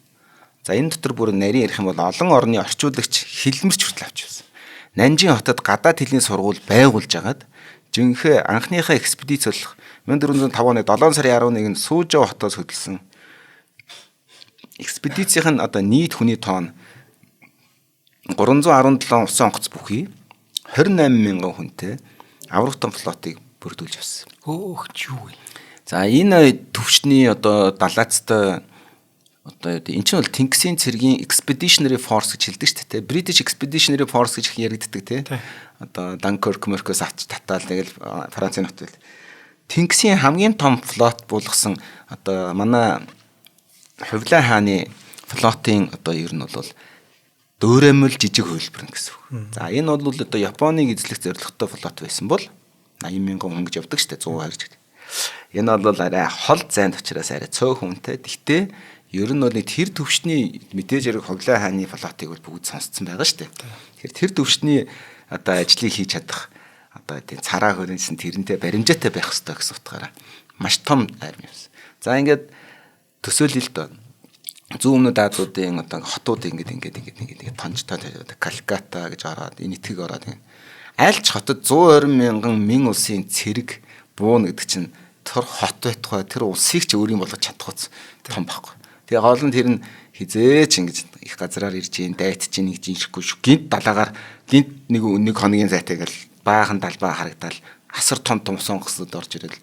За энэ дотор бүр нарийн ярих юм бол олон орны орчуулагч хилмэрч хүртэл авчихсан. Нанжин хотод гадаад хэлний сургууль байгуулж агаад Жөнхөө анхныхаа экспедиц болох 1405 оны 7 сарын 11-нд Сүүжоо хотоос хөдөлсөн. Экспедицийн одоо нийт хүний тоон 317 усан онгоц бүхий 28 мянган хүнтэй аврагтан флотыг бүрдүүлж авсан. Өөхч юу вэ? За энэ төвчний одоо далайцтай одоо энэ чинь бол Тэнгисийн цэргийн Expeditionary Force гэж хэлдэг шүү дээ. British Expeditionary Force гэж яригддаг тий. Одоо Dunkirk, Mercus татаал тэгэл Францын хотод. Тэнгисийн хамгийн том флот болгосон одоо манай Хувлаа хааны флотын одоо ер нь бол дөөрэмөл жижиг хөлбөр гэсэн үг. За энэ бол одоо Японыг эзлэх зорилготой флот байсан бол 80 мянган хүн гэж явдаг шүү дээ 120 гэж. Энэ бол арай хол зайд учраас арай цөөхөн хүнтэй. Гэхдээ ер нь бол тэр төвчний мэдээж хэрэг Хувлаа хааны флотыг бол бүгд сонсцсон байгаа шүү дээ. Тэгэхээр тэр төвчний одоо ажлыг хийж чадах одоо тийм цараа хөрөнсөн тэрнтэй баримжаатай байх хэрэгтэй гэсэн утгаараа маш том арми юмсан. За ингээд төсөөлөл доо зүүн өмнөд Азиудын одоо хотууд ингээд тонцтой Калката гэж ороод энэтхэг ороод альч хотод 120 мянган мин улсын цэрэг бууна гэдэг чинь тэр хот байтугай тэр улсыг ч өөрийн болгож чадах том байхгүй. Тэгээ гол нь тэр нь хизээч ингэж их газраар ирж ийн дайт чинь нэг жиншгүй шүү. Гинт далаагаар гинт нэг хоногийн зайтайг л баахан талбай харагдал асар том сонгоснод орж ирэл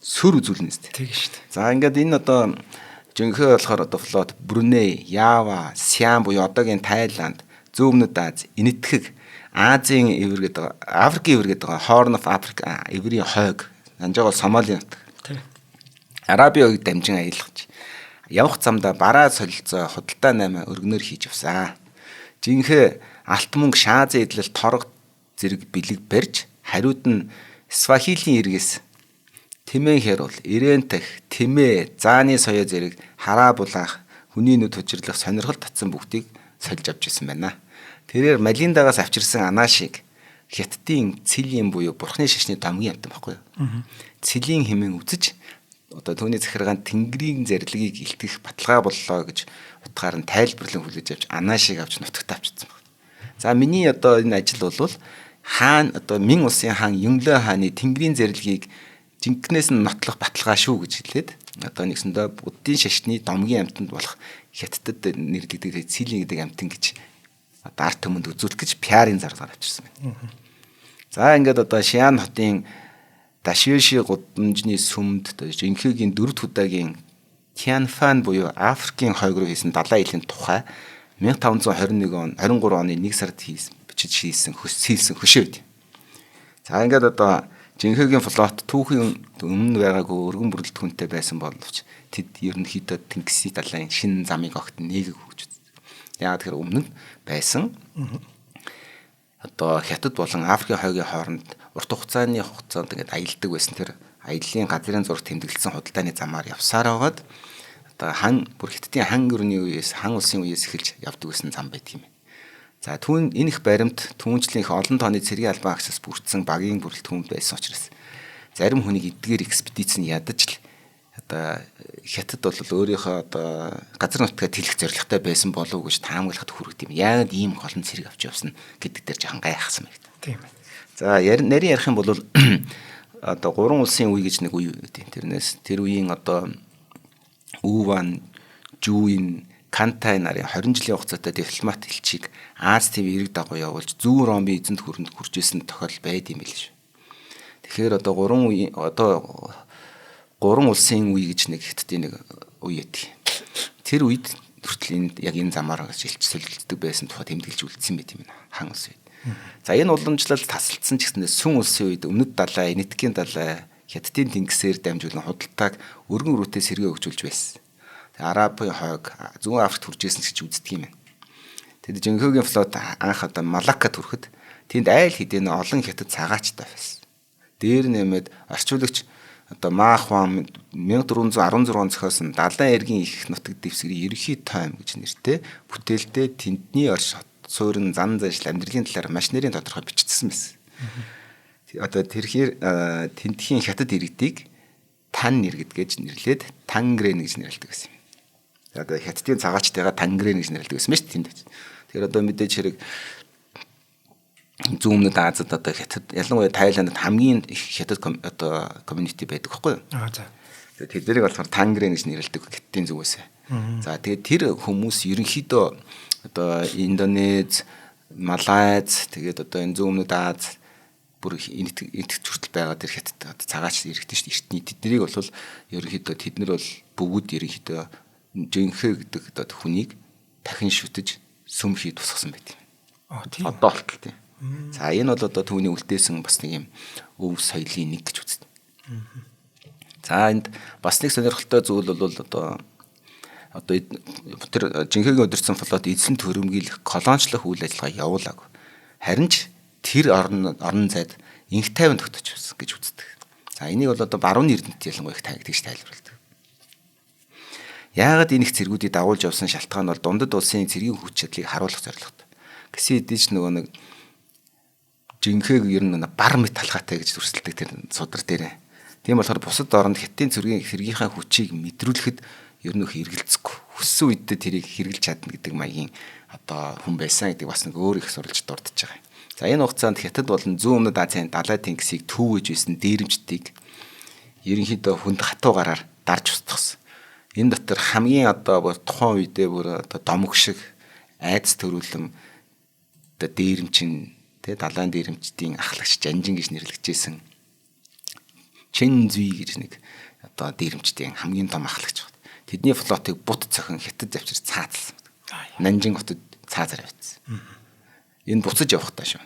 сүр үзүүлнэ шүү дээ. Тийм шүү дээ. За ингээд энэ одоо Жөнхөө болохоор одоо флот Бруней, Ява, Сиам буюу одоогийн Тайланд, зүүн өмнөд Аз, энэтхэг Азийн эвэр гэдэг Африкийн эвэр гэдэг Horn of Africa эврийн хойг анжаага Сомали нутаг. Тийм. Арабиог дамжин аялгаж явах замдаа бараа солилцоо худалдаа 8 өргөнөөр хийж явсан. Жинхээ алт мөнгө шаазын эдлэл торог зэрэг бэлэг барьж хариуд нь Свахилийн иргээс Тэмээ хэрүүл, ирээн тах, тэмээ, зааны соёо зэрэг хараа булаах, хүний нүд хүчрлэх сонирхол татсан бүгдийг сольж авч ирсэн байна. Тэрээр Малиндагаас авчирсан анаашиг Хятадын цэлийн буюу бурхны шашны домгийн амтан баггүй юу? Цэлийн хэмээн үзэж одоо түүний захиргаанд тэнгэрийн зарилгыг илтгэх баталгаа боллоо гэж утгаар нь тайлбарлан хүлээж авч анаашиг авч нутагт авчирсан баг. За миний одоо энэ ажил бол хаан одоо Мин улсын хаан Юнлэ хааны тэнгэрийн зарилгыг жинкнээс нь нотлох баталгаа шүү гэж хэлээд одоо нэгсэндээ буддын шашны домгийн амтанд болох Хятадд нэрлэгдэх цэлийн гэдэг амтан гэж одоо арт түмэнд үзүүлэх гэж пиарын заргаар авчирсан байна. За ингээд одоо Шиан хотын Дашвиши гудамжны сүмд Жинхээгийн 4 удаагийн Тянфан буюу Африкийн хойг руу хийсэн далайн айлын тухай 1521 он 23 оны 1 сард бичиж хийсэн хөшөө байд. За ингээд одоо Жинхээгийн флот түүхийн өмнө байгаагүй өргөн бүрэлдэхүүнтэй байсан боловч тэд ерөнхийдөө Тэнгисийн далайн шинэ замыг огт нээгэг хөгж үздэг. Яагаад тэгэхээр өмнө нь байсан одоо Хятад болон Африкийн хойгийн хооронд урт хугацаанд ингээд аялдаг байсан тэр аяллаа газрын зураг тэмдэглэсэн худалдааны замаар явсаар байгаад одоо бүр Хятадын хан гүрний үеэс хан улсын үеэс эхэлж явдаг байсан зам байдаг юм. За түүн энэ их баримт түүнчлэн их олон тооны цэргийн албан агшаас бүрдсэн багийн бүрэлдэхүүн байсан учраас зарим хүнийг эдгээр экспедиц нь ядаж л одоо Хятад бол өөрийнхөө одоо газар нутгаа тэлэх зорилготой байсан болов уу гэж таамаглахад хүргэв юм. Яг ийм олон цэрэг авч явсан гэдэг дээр жоохон гайхсан байх. Тийм. За нарийн ярих юм бол одоо 3 улсын үе гэж нэг үе үүдээ. Тэрнээс тэр үеийн одоо Уван, Жуин, Кантай нарын 20 жилийн хугацаатай дипломат элчийг Аз ТV эрэг дагуу явуулж зүүн Ромын эзэнт хүрээнд хүрч исэн тохиол байд юм биш. Тэгэхээр одоо 3 улсын үе гэж нэг Хятадын нэг үе өгдөг. Тэр үед хүртэл яг энэ замаар жилчсэлдэг байсан тухай тэмдэглэж үлдсэн байт юм байна. Хан улсын үед. За энэ уламжлал тасалдсан ч гэсэн сүн улсын үед өмнөд далай, Энэтхэгийн далай, Хятадын тэнгисээр дамжуулан худалдааг өргөн рүүтээ сэргээ өгчүүлж байсан. Арабын хойг зүүн Африкт хүрж исэн гэж үздэг юм байна. Тэд Жинхээгийн флот анх одоо Малаккад хүрэхэд тэнд айл хэдийн олон Хятад цагаачтай байсан. Дээр нэмээд орчуулагч одоо Маахван 1416 он зохиосон далайн эргийн их нутаг дэвсгэрийн ерөнхий тойм гэж нэртэй бүтээлдээ тэндний орш суурин зан заншил амьдралын талаар маш нэрийн тодорхой бичсэн байсан. Одоо тэрхээр тентхийн Хятад иргэдийг Тан иргэд гэж нэрлээд Тангрен гэж нэрлэдэг байсан юм. Одоо Хятадын цагаачтайгаа Тангрен гэж нэрлэдэг байсан мэт тэнд. Тэгэхээр одоо мэдээж хэрэг зүүн өмнөд Азад одоо Хятад ялангуяа Тайландд хамгийн их Хятад одоо community байдаг байхгүй юу? За. Тэгээд тэднийг болохоор Тангрен гэж нэрлэдэг Хятадын зүгээс. За тэгээд тэр хүмүүс ерөнхийдөө одоо Индонез, Малайз тэгээд одоо энэ зүүн өмнөд Аз бүр энэтхэгч хүртэл байгаа тэр Хятад цагаач иргэдэж шүү дээ. Эртний тэднийг бол ерөнхийдөө тэднэр бол бүгд ерөнхийдөө Жинхээ гэдэг одоо хүнийг дахин шүтэж сүмхий тусгасан байт юм. Тийм. Одоо болтол тийм. За энэ бол одоо түүний үлдээсэн бас нэг юм өв соёлын нэг гэж үздэг. За энд бас нэг сонирхолтой зүйл бол одоо тэр Жинхээгийн удирдсан флот эзэн төрөмгийлэх колоничлох үйл ажиллагаа явуулаагүй. Харин ч тэр орон зайд инх тайван тогтож байсан гэж үздэг. За энийг бол одоо баруун эрдэнэт ялангуяа их тэгж тайлбарладаг. Яагаад энэ их цэргүүдийг дагуулж явсан шалтгаан бол дундад улсын цэргийн хүч чадлыг харуулах зорилготой. Гэсэн хэдий ч нөгөө нэг Жинхээг ер нь бар мэт талхаатай гэж дүрсэлдэг тэр судар дээрээ. Тийм болохоор бусад оронд Хятадын цэргийнхаа хүчийг мэдрүүлэхэд ер нь хэрэгэлцэхгүй. Хүссэн үедээ тэрийг хэрэгжилж чадна гэдэг маягийн одоо хүн байсан гэдэг бас нэг өөр их сурвалж дурдж байгаа. За энэ хугацаанд Хятад болон зүүн өмнөд Азийн далай тэнгисийг төвөөж байсан дээрэмчдийг ерөнхийдөө хүнд хатуу гараар дарж устгасан. Энэ дотор хамгийн одоо тухайн үедээ бүр одоо домог шиг айдас төрүүлэм одоо дээрэмчин далайн дээрэмчдийн ахлагч Жанжин гэж нэрлэгдсэн Чэн Зүй гэж нэг одоо дээрэмчдийн хамгийн том ахлагч байна. Тэдний флотыг бут цохин Хятад завчир цаацсан. Нанжин хотод цаазаар байцсан. Энэ буцаж явах таа шүү.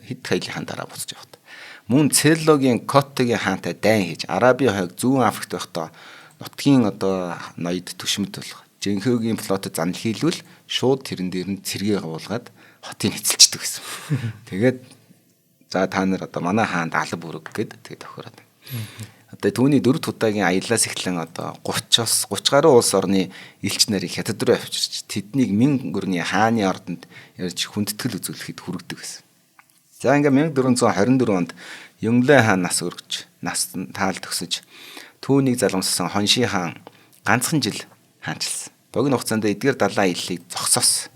Хэд хайлын дараа буцаж явах таа. Мөн Цэллогийн Коттегийн хаантай дайн хийж Арабын хойг зүүн Африкт байхдаа нутгийн одоо ноёд төшмөд болох Жинхээгийн флотод занал хийлвэл шууд тэрэн дээр нь цэргээ гавуулгаад хотыг эцэлчдэг гэсэн. Тэгээд за та нар одоо манай хаанд алба бүрэг гэд тэгээд тохироод. Одоо түүний 4 удаагийн аяллаас эхлэн одоо 30-аас 30 гаруй улс орны элч нарыг Хятад руу авчирч тэднийг Мин гүрний хааны ордонд ярьж хүндэтгэл үзүүлэхэд хүргэдэг гэсэн. За ингээм 1424 онд Юнглэ хаан нас өргөж нас таал төгсөж түүнийг залгамссан Хонши хаан ганцхан жил хаанчилсан. Богино хугацаанд эдгээр далайн аяллыг зогсоосон.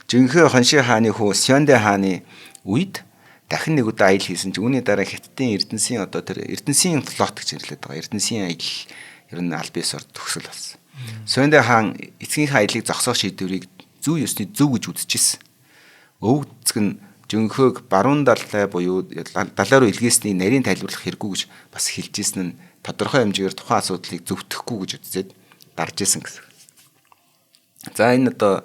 Жинхээ Хонши хааны хүү Сёндэ хааны үед дахин нэг удаа аял хийсэн ч үүний дараа Хятадын Эрдэнэсийн одоо тэр Эрдэнэсийн флот гэж нэрлэдэг байгаа. Эрдэнэсийн аялал ер нь аль биесээр төгсөл болсон. Сёндэ хаан эцгийнхээ аяллыг зогсоох шийдвэрийг зүй ёсны зөв гэж үзчихсэн. Өвгцг нь жөнхөөг баруун далай буюу далай руу илгээсний нарийн тайлбарлах хэрэггүй гэж бас хэлж ирсэн нь тодорхой хэмжээгээр тухайн асуудлыг зөвтгөхгүй гэж үзээд дарж исэн гэсэн. За энэ одоо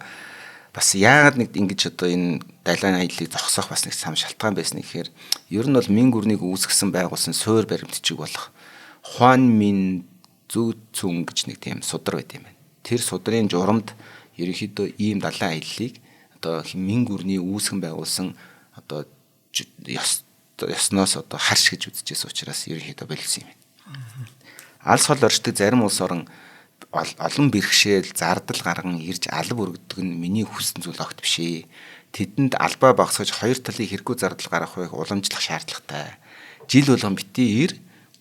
бас яагаад нэг ингэж одоо энэ далайн аяллыг зогсоох бас нэг сам шалтгаан байсан гэхээр ер нь бол Мин гүрнийг үүсгэсэн байгуулсан суур баримтчиг болох Хуан Мин Зүү Цүн гэж нэг тийм судар байт юм байна. Тэр судрын журамд ерөнхийдөө ийм далайн аяллыг одоо Мин гүрний үүсгэн байгуулсан одоо ёсноос одоо харш гэж үзэжсэн учраас ерөнхийдөө боловсон юм байна. Алс хол оршдог зарим улс орон олон бэрхшээл зардал гарган ирж алба өргөдөг нь миний хүссэн зүйл огт биш ээ. Тэдэнд албаа багасгаж хоёр талын хэрэггүй зардал гаргах байг уламжлах шаардлагатай. Жил болгон битгий ир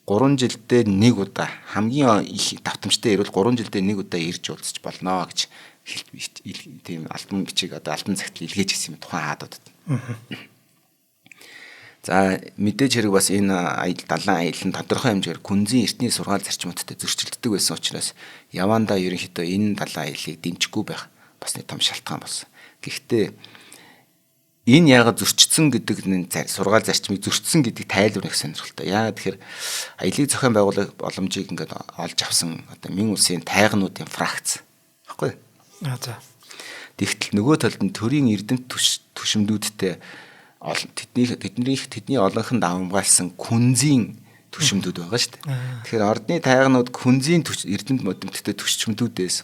3 жилдээ нэг удаа хамгийн их давтамжтай ирвэл 3 жилдээ нэг удаа ирж уулзч болно гэж тийм альбом бичиг одоо альбом цагтл илгээж ирсэн юм тухайн хаадуудад. За мэдээж хэрэг бас энэ далайн аялал нь тодорхой хэмжээгээр күнзийн эртний сургаал зарчмуудтай зөрчилддөг байсан учраас явандаа ерөнхийдөө энэ далайн аяллыг дэмжихгүй байх бас нэг том шалтгаан болсон. Гэхдээ энэ яагаад зөрчсөн гэдэг нь сургаал зарчмыг зөрчсөн гэдэг тайлбар их сонирхолтой. Яагаад тэгэхээр аяллыг зохион байгуулах боломжийг ингээд олж авсан одоо Мин улсын тайгануудын фракц баггүй. За. Тэгтэл нөгөө талд нь төрийн эрдэмт түшимдүүдтэй тэдний олонхонд авамгаалсан күнзийн түшимдүүд байгаа шүү дээ. Тэгэхээр ордны тайганууд күнзийн эрдэмт модемттэй түшимдүүдээс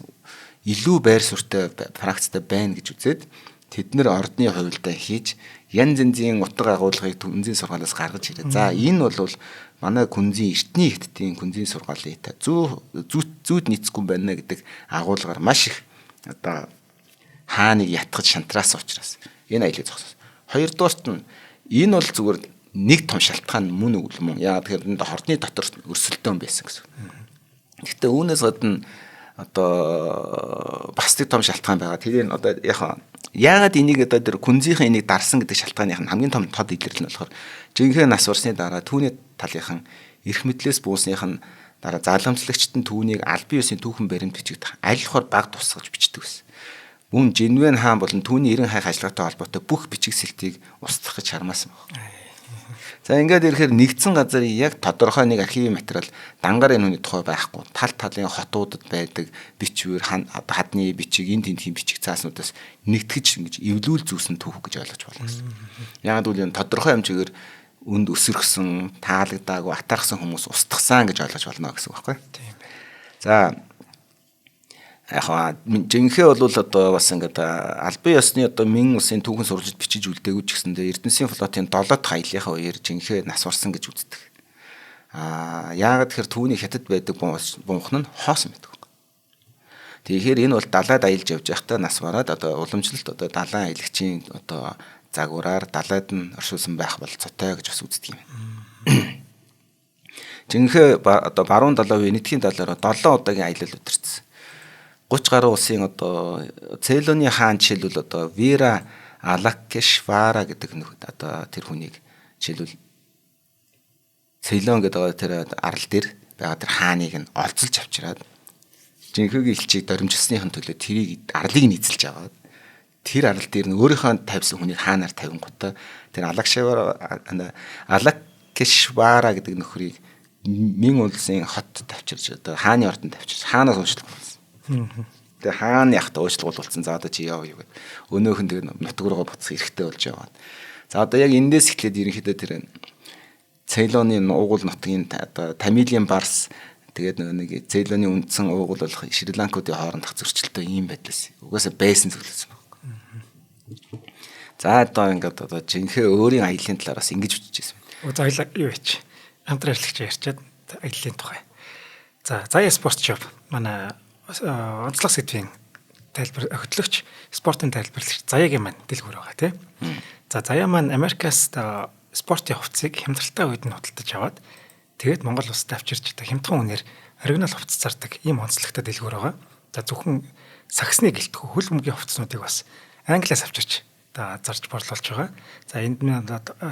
илүү байр суурьтай фракцтай байна гэж үзээд тэд нэр ордны хувилдаа хийж янз янзын утга агуулгыг күнзийн сургаалаас гаргаж ирээ. За энэ бол манай күнзийн эртний хэтдийн күнзийн сургаалын зүүд нийцэхгүй байна гэдэг агуулгаар маш их одоо хааныг ятгах шантраасан учраас энэ аялыг зогсоосон. Хоёрдугаарт нь энэ бол зүгээр нэг том шалтгаан мөн үгүй мөн. Яагаад тэгэхээр энэ хордны дотор өрсөлдөөн байсан гэсэн. Гэхдээ үүнээс гадна одоо бас нэг том шалтгаан байгаа. Тэр нь одоо яагаад энийг одоо тэр күнзийнхээ энийг дарсан гэдэг шалтгааных нь хамгийн том тод илэрлэл нь болохоор жинхэнэ нас урсны дараа түүний талынхан эрх мэдлээс буусных нь дараа залгамжлагчд нь түүнийг албан ёсны түүхэн баримт бичигд аль болохоор баг тусгаж бичдэг байсан. Мөн Жинвэн хаан болон түүний 90 хайх ажиллагаатай холбоотой бүх бичиг сэлтийг устгах гэж хармаасан байна. За ингээд ирэхээр нэгдсэн газар яг тодорхой нэг архивын материал дангаар энэ хүний тухай байхгүй. Тал талын хотуудад байдаг бичвэр хадны бичиг энэ тентхийн бичиг цааснуудаас нэгтгэж ингэж эвлүүл зүүсэн түүх гэж ойлгож болно гэсэн. Яг үл энэ тодорхой хэмжээгээр үнд өсөргсөн, таалагдаагүй, атаархсан хүмүүс устгасан гэж ойлгож болно гэсэн үг байхгүй. Тийм байна. За жинхэнэ бол одоо бас ингээд албан ёсны одоо Мин улсын түүхэн сурвалжид бичиж үлдээгүй ч гэсэндээ Эрдэнэсийн флотын 7 дахь аяллахаа үеэр жинхэнэ нас урсан гэж үздэг. Яагаад тэгэхээр түүний хятад байдаг бунхан нь хоосон байдаг. Тэгэхээр энэ бол далайд аялж явж байхдаа нас бараад одоо уламжлалт одоо далайн аялагчийн одоо загвараар далайд нь оршуулсан байх болцоотой гэж бас үздэг юм. Жинхэнэ одоо баруун далай үе нийтхийн далайраа 7 удаагийн аялал өдөрцсөн. 30 гаруй улсын одоо Цейлоны хаан жишээлбэл одоо Вера Алакешвара гэдэг нэг одоо тэр хүнийг жишээлбэл Цейлон гэдэг тэр арал дээр байгаа тэр хааныг нь олзолж авчираад жинхэнэ элчийг доримжсныхын төлөө тэрийг арлыг нь эзэлж аваад тэр арал дээр нь өөрийнхөө тавьсан хүнийг хаанаар тавингуудаа тэр Алакешвара гэдэг нөхрийг Мин улсын хотод тавьчирч одоо хааны ордонд тавьчирч хаанаас уншлах болсон. Тэгээ хаана яхад уучлуулсан за одоо чи яав юу гэд өнөөхөн тэгээ нутг руугаа буцах хэрэгтэй болж байгаа. За одоо яг эндээс эхлээд ерөнхийдөө тэр Цейлоны уугуул нутгийн одоо Тамилиан Барс тэгээд нэг Цейлоны үндсэн уугуул болох Шри-Ланкуудын хоорондох зөрчилтэй ийм байдлаас угаасаа байсан зүйлсэн байна. За одоо ингээд одоо жинхэнэ өөрийн аяллаа талаараас ингэж бичижсэн байна. За аялал юу вэ? Хамтран ажиллагч ярьчаад аяллаа тухай. За заяа спорт шоп манай онцлог сэдвийн тайлбар хөтлөгч спортын тайлбарлагч Заяагийн маань дэлгүүр байгаа тийм. За Заяа маань Америкаас спортын хувцсыг хямдралтай үед нь худалдаж аваад тэгээд Монгол улсад авчирч хямдхан үнээр оригинал хувцас зардаг ийм онцлогтой дэлгүүр байгаа. За зөвхөн саксны гэлтгүү хөл бөмбөгийн хувцснуудыг бас Англиас авчирч зарж борлуулж байгаа. За энд нь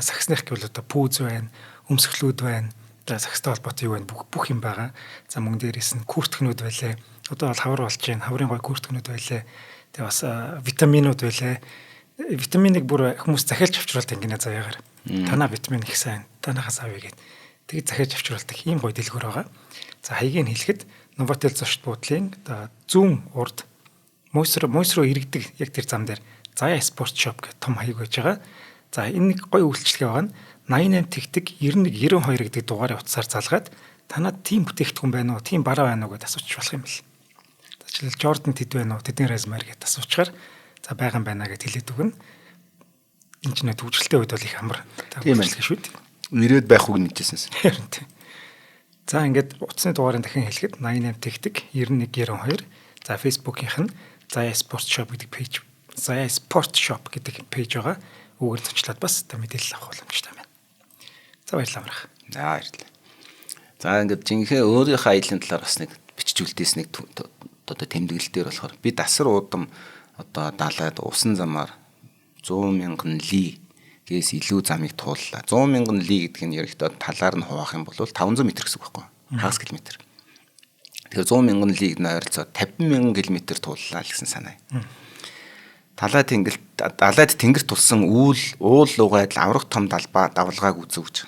саксных гэвэл одоо пүүз байна, өмсгөлүүд байна. За сакстай холбоотой юу байна бүх юм байгаа. За мөн дээрээс нь күртгэнүүд байлаа. Одоо бол хавар болж байна. Хаврын гой күртгэнүүд байлаа. Тэгээ бас витаминууд байлаа. витаминыг бүр хүмүүс захиалж авчруулдаг ингэнэ заяагаар. Танаа витамин их сайн, танахаас авъя гэд. Тэгээд захиалж авчруулдаг ийм гоё дэлгүүр байгаа. За хаягийг хэлэхэд Novotel зочд буудлын одоо зүүн урд мөс рүү иргэдэг яг тэр зам дээр Zaya Sport Shop гэх том хаяг байж байгаа. За энэ нэг гоё үйлчлэгээ байгаа нь 88 тэгтэг 91 92 гэдэг дугаарыг утсаар залгаад танад тийм бүтээгдэхүүн байна уу, тийм бараа байна уу гэдээ асуучих болох юм бэл. За жишээл Jordan тэд байна уу, тэдний Razmar гэдээ асуучаар за байгаа юм байна гэд хэлээд өгнө. Энд ч нэ төвчлөлтийн үед бол их амар. Тийм ээ шүү дээ. Ирээд байх үг нэгжсэнс. За ингээд утасны дугаарыг дахин хэлэхэд 88 тэгтэг 91 92. За Facebook-ийнх нь Zaya Sport Shop гэдэг пэйж, Zaya Sport Shop гэдэг пэйж байгаа. Үүгээр зочлоод бас та мэдээлэл авах боломжтой байна. За баярлалаа марах. За баярлалаа. За ингээд жинхэнэ өөрийнхөө аялын талаар бас нэг бичиж үлдээс нэг одоо тэмдэглэлтээр болохоор би дасар уудам одоо далайд усан замаар 100,000 ли гээс илүү замыг тууллаа. 100,000 ли гэдэг нь ерөнхийдөө талаар нь хуваах юм бол 500 м гэсэн үг байхгүй юу? Хагас километр. Тэгэхээр 100,000 лиг нь ойролцоо 50,000 км тууллаа л гэсэн санаа. Далайд тэнгэр тулсан уул угайдал аврах том давлгааг үзүүж.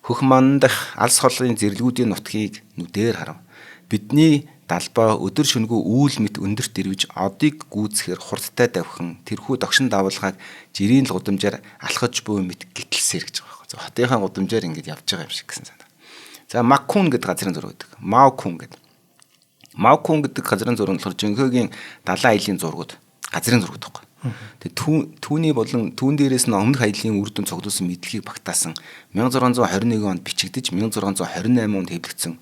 Хөх мандах алс холын зэрлгүүдийн нутгийг нүдээр харав. Бидний далбаа өдөр шөнөгүй үүл мэт өндөрт ирвж одыг гүйцэхээр хурдтай давхин тэрхүү догшин давлгааг жирийн л гудамжаар алхаж буй мэт гитэлсээр гэж байгаа байхгүй. Хотынхаа гудамжаар ингэж явж байгаа юм шиг гэсэн санаа. За Маккун гэдэг газрын зураг байдаг. Маукун гэдэг газрын зураг нь болохоор жинхэнэгийн далайн аялын зургууд, газрын зураг таахгүй. Тэгээ түүний болон түүн дээрээс нь өмнөх аялын үр дүн цуглуулсан мэдлэгийг багтаасан 1621 онд бичигдэж 1628 онд хэвлэгдсэн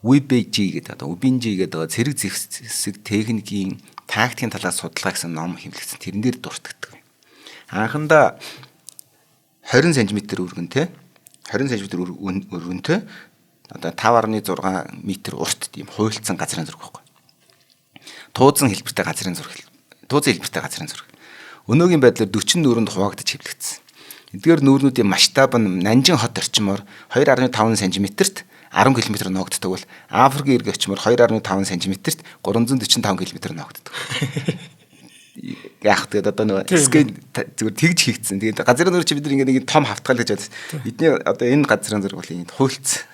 UBG гэдэг одоо UBG гэдэг цэрэг зэвсэг техникийн тактикийн талаас судалгаа гэсэн ном хэвлэгдсэн. Тэрэн дээр дуртагддаг. Анхандаа 20 см өргөнтэй 20 см өргөнтэй одоо 5.6 м урт тийм хуйлцсан газрын зураг байхгүй. Тууцан хэлбэртэй газрын зураг. Өнөөгийн байдлаар 40 нүүрэнд хуваагдаж хэвлэгдсэн. Эдгээр нүүрнүүдийн масштаб нь Нанжин хот орчмоор 2.5 см-т 10 км ногддог бол Африкийн иргэн орчмоор 2.5 см-т 345 км ногддог. Яг тэгээд одоо нэг скейл зүгээр тэгж хийгдсэн. Тэгээд газрын зураг чи бид нэг том хавтгал гэж бодсон. Бидний одоо энэ газрын зураг бол энэ хуйлц.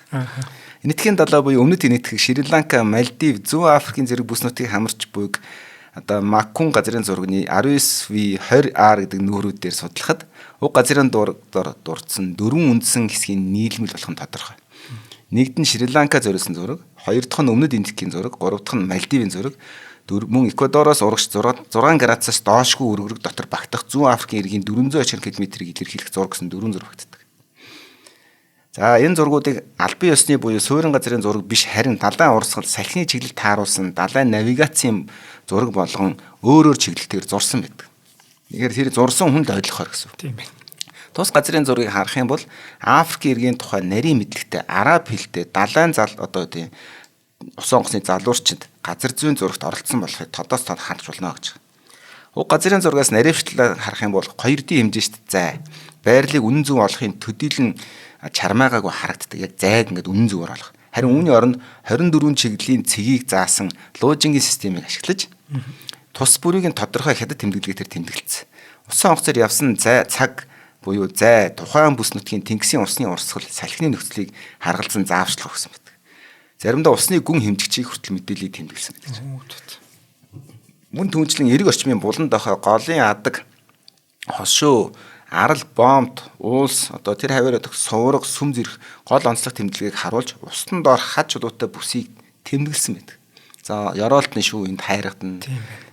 Энэтхийн далай буюу өмнөд энэтхэг Шри-Ланка, Мальдив, Зүүн Африкийн зэрэг бүс нутгийг хамарч буйг одоо Маккун газрын зургийн 19V20R гэдэг нүүрүүдээр судлахад уг газрын дурдсан дөрвөн үндсэн хэсгийн нийлмэл болох нь тодорхой. Нэгд нь Шри-Ланка зориулсан зураг, хоёр дахь нь өмнөд энэтхэгийн зураг, гурав дахь нь Мальдивын зураг, мөн Эквадороос урагш 6 градусаас доошгүй өргөрөг дотор багтах Зүүн Африкийн иргэний 420 км-ийг илэрхийлэх зураг гэсэн дөрвөн зураг багтдаг. За энэ зургуудыг албан ёсны буюу суурин газрын зураг биш харин далайн урсгал салхины чиглэл тааруулсан далайн навигацийн зураг болгон өөр чиглэлээр зурсан байдаг. Тэгэхээр тэр зурсан хүнд ойлгохоор гэсэн үг. Тийм байна. Тус газрын зургийг харах юм бол Африкийн иргэний тухай нарийн мэдлэгтэй араб хэлтэй далайн одоо тийм ус онгоцны залуурчид газар зүйн зурагт оролцсон болохыг тодоос тод харж болно гэж. Уг газрын зургаас наривчлал харах юм бол 2D хэмжээст зай, байрлалыг үнэн зөв олохын төдийлөн чармаагаагүй харагддаг. Яг зайг ингээд үнэн зөвөр олох. Харин үүний оронд 24 чиглэлийн цэгийг заасан луужингийн системийг ашиглаж тус бүрийн тодорхой хятад тэмдэглэгээр тэмдэглэсэн. Усан онгоцоор явсан цаг буюу зай тухайн бүс нутгийн тэнгисийн усны урсгал салхины нөхцөлийг харгалзан зааварчлах гэсэн байдаг. Заримдаа усны гүн хэмжигчийг хүртэл мэдээллийг тэмдэглэсэн байдаг. Мөн түүнчлэн эрэг орчмын булан дохой голын адаг хошуу арал бомб уулс одоо тэр хаваар сувраг сүм зэрэг гол онцлог тэмдэглэгийг харуулж устан доор хад чулуутай бүсийг тэмдэглэсэн байдаг. За Ёроолтны шүү энд хайргадна.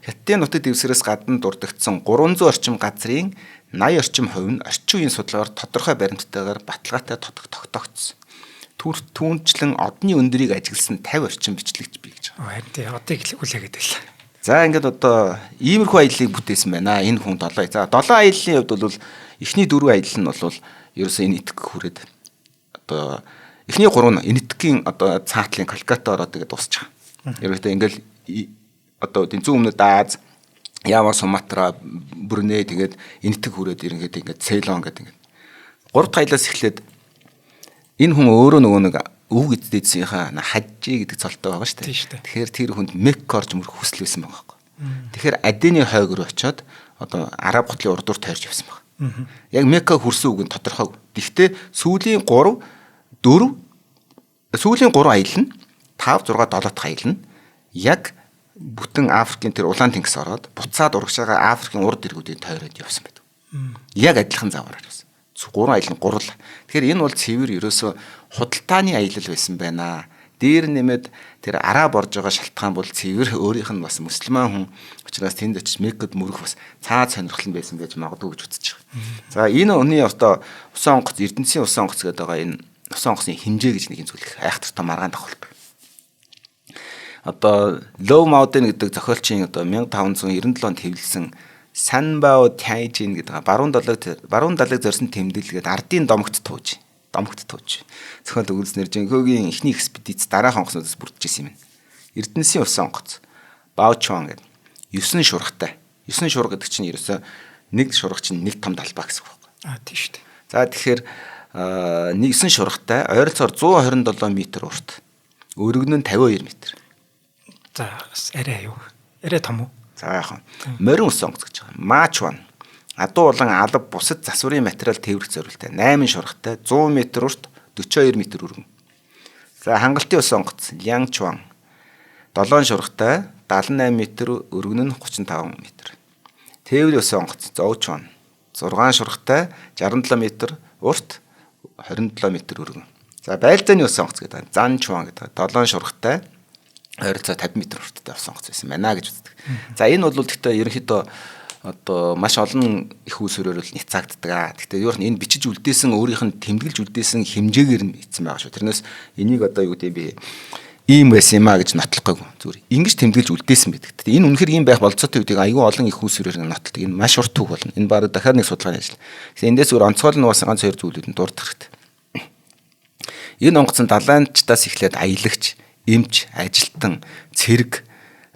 Хятадын нутаг дэвсгэрээс гадна дурддагдсан 300 орчим газрын 80 орчим хувь нь орчин үеийн судалгаагаар тодорхой баримттайгаар баталгаатай тогтогдсон. Түүнчлэн одны өндөрийг ажигласан 50 орчим бичлэгч бий гэж. Харин тий одыг хүлээгээд байл. За ингээд одоо иймэрхүү аяллыг бүтээсэн байна. Энэ хүн 7. За 7 аяллын хувьд бол эхний 4 аялал нь бол ерөөсөө энэ итгэх хүрээд одоо эхний 3 нь энэтхэгийн одоо цаатлын Калкатта ороод тэгээд дуусчих. Ерөөсөө ингээл одоо зүүн өмнөд Аз, Ява, Суматра, Бруней тэгээд энэтхэг хүрээд ерөнхийдөө ингээд Цейлон гэдэг ингээд 3 дахь аяллаас эхлээд энэ хүн өөрөө нөгөө нэг өвөг эцдээсийнхаа хажжи гэдэг цолтой байгаа шүү дээ. Тэгэхээр тэр хүнд Мекк орж мөрөх хүсэл байсан байгаа байхгүй. Тэгэхээр Адены хойг руу очиод одоо Араб хотын урдуур тойрч явсан байна. Яг Мекка хүрсэн үг нь тодорхойгүй. Гэхдээ сүүлийн 3 аялал нь 5 6 7 дахь аялал нь яг бүтэн Африкийн тэр улаан тэнгис ороод буцаад урагш байгаа Африкийн урд иргүүдийн тойроод явсан байдаг. Яг адилхан заваараар явсан. 3 аялал нь гурвал. Тэгэхээр энэ бол цэвэр ерөөсө худалдааны аялал байсан байна. Дээр нэмээд тэр араб орж байгаа шалтгаан бол цэвэр өөрийнх нь бас мусульман хүн учраас тэнд очиж Меккад мөрөх бас цаад сонирхол нь байсан гэж магадгүй гэж үзэж байгаа. За энэ өний одоо усан онгоц Эрдэнэсийн усан онгоц гэдэг байгаа энэ усан онгоцны хэмжээ гэж нэг зүйл их айхтартай маргаан давхалдаг. Одоо Low Mountain гэдэг зохиолчийн одоо 1597 онд хэвлэлсэн Санбао Тайжин гэдэг баруун далайг зорьсон тэмдэглэл гэдэг ардын домогт тууж. Зохиол өгүүлснээр Жинхөгийн эхний экспедиц дараахан онгоцнуудаас бүрдэж исэн юм. Эрдэнэсийн усан онгоц Баочуан гэдэг 9 шургатай. 9 шурга гэдэг чинь ерөөсөө нэг шурга чинь нэг том далбаа гэсэн үг байна. Тийм шүү дээ. За тэгэхээр 9 шургатай ойролцоогоор 127 м урт. Өргөн нь 52 м. За арай том уу? За яахан. Морин усан онгоц гэж байгаа. Мачуан адуу улан алав бусад засварын материал тээврэх зорилттой 8 шургатай 100 м урт 42 м өргөн. За хангалтын усан онгоц Лянгчуан 7 шургатай 78 м өргөн нь 35 м. Тээврийн усан онгоц Зоучуан 6 шургатай 67 м урт 27 м өргөн. За байлдааны усан онгоц гэдэг Занчуан гэдэг 7 шургатай ойролцоо 50 м урттай усан онгоц байсан байна гэж үздэг. За энэ бол гэхдээ ерөнхийдөө одоо маш олон их усөрөөр л няцаагддаг. Гэхдээ юу энэ бичиж үлдээсэн өөрийнх нь тэмдэглэж үлдээсэн хэмжээгээр нь ийцсэн байгаа шүү. Тэрнээс энийг одоо юу гэдэг би ийм байсан юм а гэж нотлохгүй зүгээр. Ингэж тэмдэглэж үлдээсэн байдаг. Гэхдээ энэ үнэхээр ийм байх болцоотой үедээ аюул олон их усөрөөр нотолдог. Энэ маш урт түүх болно. Энэ баг дахиад нэг судалгааны ажил. Тэгэхээр эндээс зүгээр онцгой нь бас ганц хоёр зүйлүүд нь дурдах хэрэгтэй. Энэ онгоц нь далайнчдаас эхлээд аялагч, эмч, ажилтан, цэрэг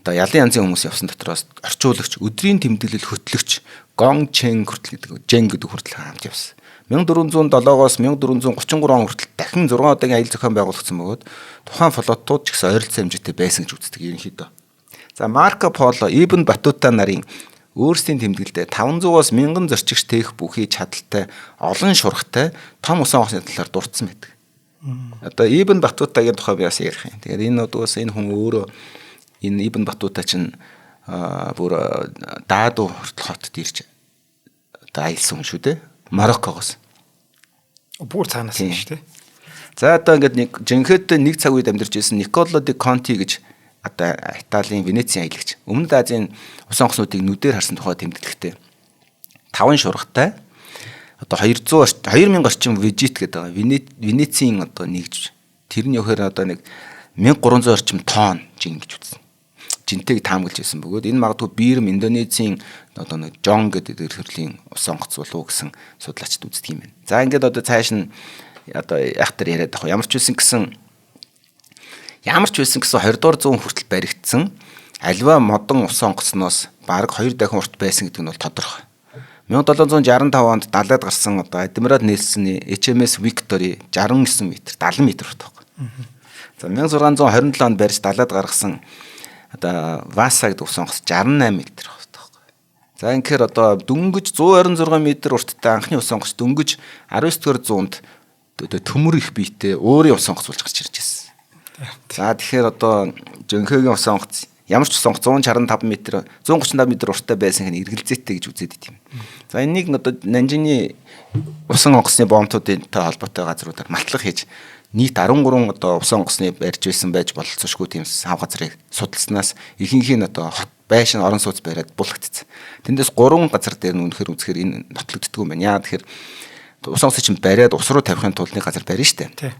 одоо ялын янзын хүмүүс явсан дотроос орчуулагч, өдрийн тэмдэглэл хөтлөгч, гон чен хүртэл гэдэг хүртэл хамт явсан. 1407-оос 1433 он хүртэл дахин 6 удаагийн аялал зохион байгуулагдсан бөгөөд тухайн флотууд ч гэсэн ойролцоо хэмжээтэй байсан гэж үздэг ерөнхийдөө. За Марко Поло, Ибн Батута нарын өөрсдийн тэмдэглэлдээ 500-аас 1000 зорчигч тээх бүхий чадaltaй олон шургатай том усан онгоцны талаар дурдсан байдаг. Одоо Ибн Батутагийн тухай би бас ярих юм. Тэгэхээр энэ удаас энэ хүн өөрөө энэ Ибн Батута чинь бүр Даадуу хүртэл хотод ирж одоо аялсан хүн шүү дээ. Мароккогоос. Бүр цаанаас юм шүү дээ. За одоо ингээд нэг жинхэнэ нэг цаг үед амьдарч ирсэн Николо де Конти гэж одоо Италийн Венецийн аялагч. Өмнөд Азийн усан онгоцнуудыг нүдээр харсан тухай тэмдэглэхтэй 5 шургатай одоо 2000 орчим вижит гэдэг байгаа. Венецийн одоо нэгж тэрний өгөхөр одоо нэг 1300 орчим тонн жин гэж үзсэн. Жинтэйг таамаглаж байсан бөгөөд энэ магадгүй Бирм Индонезийн одоо нэг Жон гэдэг төрлийн усан онгоц болов уу гэсэн судлаачид үздэг юм байна. За ингээд одоо цааш нь одоо яхтар яриад байгаа. Ямар ч байсан гэсэн 20 дугаар зуун хүртэл баригдсан альва модон усан онгоцноос бараг 2 дахин урт байсан гэдэг нь бол тодорхой. 1765 онд далайд гарсан одоо Адмирал Нельсоны HMS Victory 69 м, 70 м урт байна. За 1627 онд барьж далайд гаргасан одоо Васа гэдэг усан онгоц 68 м байна. За инхээр одоо дөнгөж 126 м урттай анхны усан онгоц дөнгөж 19-р зуунд төмөр их биетэй өөрийн усан онгоц болж гарч ирж байсан. За тэгэхээр одоо Жөнхөгийн усан онгоц ямар ч усан онгоц 165 м 135 м урттай байсан хэн эргэлзээтэй гэж үзээд идэв. За энийг одоо Нанжины усан онгоцны бомбуудтай холбоотой газруудаар малтлах хийж нийт 13 одоо усан онгоцны барьж байсан байж бололцоошгүй тийм сав газрыг судалснаас ихэнх нь одоо байшин орон сууц бариад булагдсан. Тэндээс 3 газар дээр нь үнэхээр үзэхээр энэ нотлогддог юм байна. Яа тэгэхээр усан онгоцыг чинь бариад ус руу тавихын тулд нэг газар барина штэ.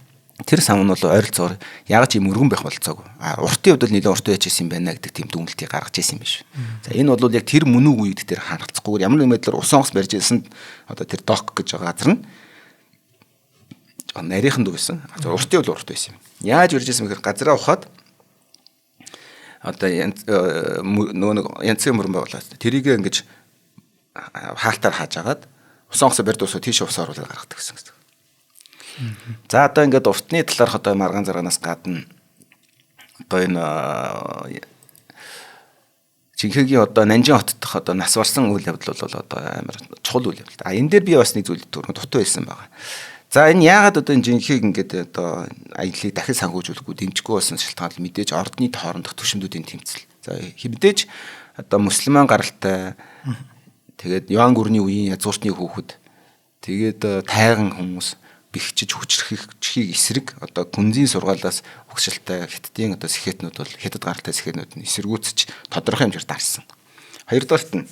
Тэр сав нь бол ойролцоогоор яг ч юм өргөн байх болцоогүй. Уртын хувьд л нэлээд урт байж исэн юм байна гэдэг тийм дүгнэлтийг гаргаж исэн юм биш. За энэ бол яг тэр мөн үг үед тэр ханагцгүйгээр ямар нэг байдлаар усан онгоц барьж исэн одоо тэр док гэж байгаа газар нь нарийнхан дүү байсан. Уртын бол урт байсан юм. Яаж үрж исэн гэхээр газараа ухаад одоо нөгөө янцгийн мөрөн байгуулаад тэрийг ингэж хаалтаар хаажгаад усан онгоцоо барьд усаа тийш ус оруулаад гаргадаг гэсэн үг. За одоо ингээд уртны талаарх одоо маргаан зарганаас гадна одоо энэ жинхэнэгийн одоо Нанжин хот дох одоо нас барсан үйл явдал бол одоо амар чухал үйл явдал. Энэ дээр би бас нэг зүйл дутуу байсан байгаа. За энэ яагаад одоо энэ жинхэнэ ингээд одоо аяллыг дахин санхүүжүүлэхгүй дэмжихгүй болсон шалтгаан нь мэдээж ордны хоорондох түвшиндүүдийн тэмцэл. За мэдээж одоо мусульман гаралтай тэгээд Юан гүрний үеийн язгуурчны хүүхэд тэгээд тайган хүмүүс бэхжиж хүчрхийг эсрэг одоо күнзийн сургаалаас ухшилтай хятадын одоо сэхэтнүүд бол хятад гаралтай сэхэтнүүд нь эсэргүүцэж тодорхой хэмжээр дарсан. Хоёрдугаарт нь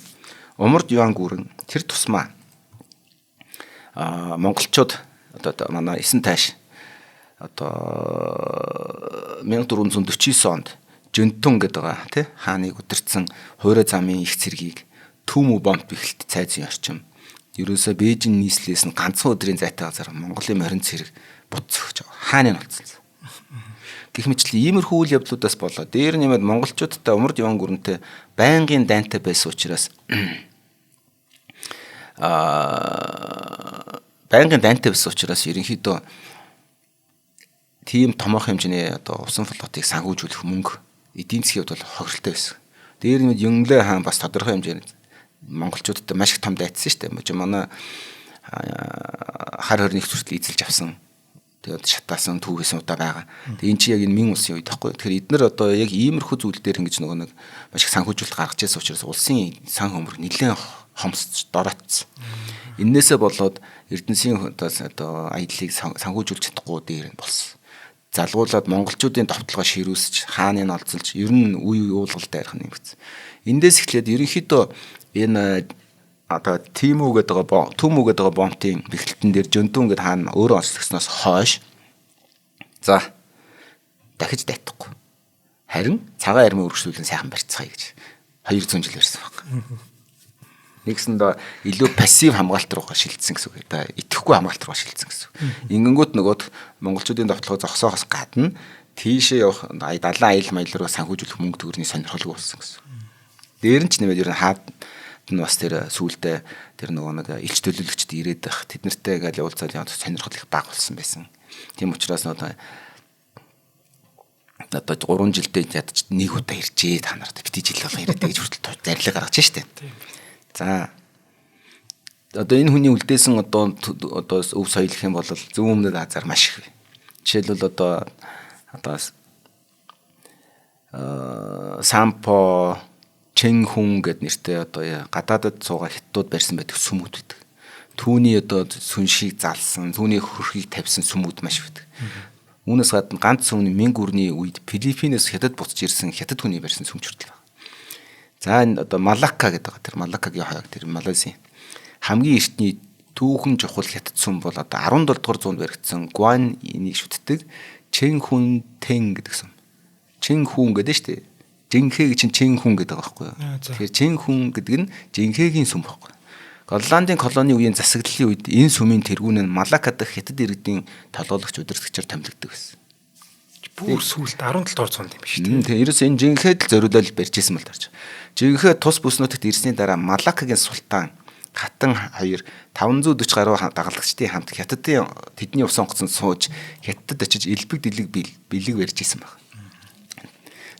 Умард Юан гүрэн тэр тусмаа монголчууд одоо манай эсэн тааш одоо 1449 онд Жөнтөн гэдэг байгаа тий хааныг удирдсан хуурай замын их цэргийг Түмүү бомб бэхэлт цайзын орчим ерөөсө Бээжин нийслэлээс нь ганцхан өдрийн зайтай газар Монголын морин цэрэг буцсагч хааны нь болцсон. Гэх мэтлэн иймэрхүү үйл явдлуудаас болоод дээр нэмээд монголчуудтай Умард Юан гүрэнтэй байнгын дайнтай байсан учраас байнгын дайнтай байсан учраас ерөнхийдөө тийм томоохон хэмжээний одоо усан флотыг санхүүжүүлэх мөнгө эдийн засгийн хувьд бол хохиролтой байсан. Дээр нэмээд Юнглэ хаан бас тодорхой хэмжээний монголчуудад маш их том дайцсан шүү дээ. Манай хар хорны их зүртэл эзэлж авсан. Тэгээд шатаасан түүхээс удаа байгаа. Тэгээд эн чинь яг энэ мин улсын үед таахгүй. Тэгэхээр эдгээр одоо яг иймэрхүү зүйл дээр ингэж нэг маш их санхүүжүүлэлт гаргаж ирсэн учраас улсын сан хөмөр нэлээд хомсч дороотсон. Иннээсээ болоод Эрдэнэсийн одоо аяллыг санхүүжүүлж чадахгүй дээр нь болсон. Залгуулад монголчуудын товтлогоо ширүүлсэж хааныг олзолж ер нь үе уулгалтай ярих нэмэгдсэн. Эндээс эхлээд ерөнхийдөө энэ одоо Түмүү гэдэг бомбын бэхлэлтэн дээр Жөнтөн гэдэг хаан өөрөө онцлогсноос хойш за дахиж дайтахгүй. Харин цагаан армийн үргэлжлүүлэн сайхан барьцгаая гэж 200 жил ярьсан баг. Нэгсэнд илүү пассив хамгаалалт руугаа шилжсэн гэсэн үг. Одоо итгэхгүй хамгаалалт руугаа шилжсэн гэсэн үг. Ингэнгүүт нөгөөд монголчуудын товтлогоо зогсоохоос гадна тийшээ явах далайн аял маял руу санхүүжүүлэх мөнгө төгрөгийн сонирхолгүй болсон гэсэн. Дээр нь ч нэмээд ер нь хаад нь бас тэр сүүлдээ тэр нөгөө нэг илч төлөөлөгчд ирээд байх тэд нартэй ингээл уулзаад явах сонирхол их бага болсон байсан. Тийм учраас одоо 3 жилдээ ядч нэг удаа иржээ та нарт бити жил болго ирээд гэж хүртэл зарлиг гаргаж штэ. За одоо энэ хүний үлдээсэн одоо өв соёл гэх юм бол Зүүн Өмнөд Азаар маш их. Жишээлбэл одоо Сампо Чэнхүн гэд нэртэй одоо гадаадд суугаа хятадууд барьсан байдаг сүмүүд байдаг. Түүний одоо сүншийг залсан, түүний хөрхийг тавьсан сүмүүд маш байдаг. Үүнээс гадна ганц сүмний Мин гүрний үед Филиппинээс хятад буцаж ирсэн хятад хүний барьсан сүмч хүртэл байна. За энэ одоо Малакка гэдэг тэр Малаккагийн хаяг тэр Малайзийн хамгийн эртний түүхэн чухал хятад сүм бол одоо 17 дугаар зуунд баригдсан Гуан энийг шүтдэг Чэнхүн Тэн гэдэг сүм. Чэнхүн гэдэг нь шүү дээ. Жинхэг чинь Чэнхүн гэдэг байгаа байхгүй юу. Тэгэхээр Чэнхүн гэдэг нь Жинхэгийн сүм байхгүй. Голландын колони үеийн засаглалын үед энэ сүмийн тэргүүн нь Малакка дахь хятад иргэдийн толгойлогч удирдагчаар томилогддог байсан. Бүр сүүлд 17 дугаар зуунд юм шүү дээ. Тэгээ ерөөс энэ Жинхэд л зориулал барьж исэн бол тарж. Жинхэ тус бүс нутагт ирсний дараа Малаккагийн султан хатан 2 540 гаруй дагалдагчдын хамт хятадын тэдний ус онгоцонд сууж хятадд очиж элбэг дэлэг бэлэг барьж исэн баг.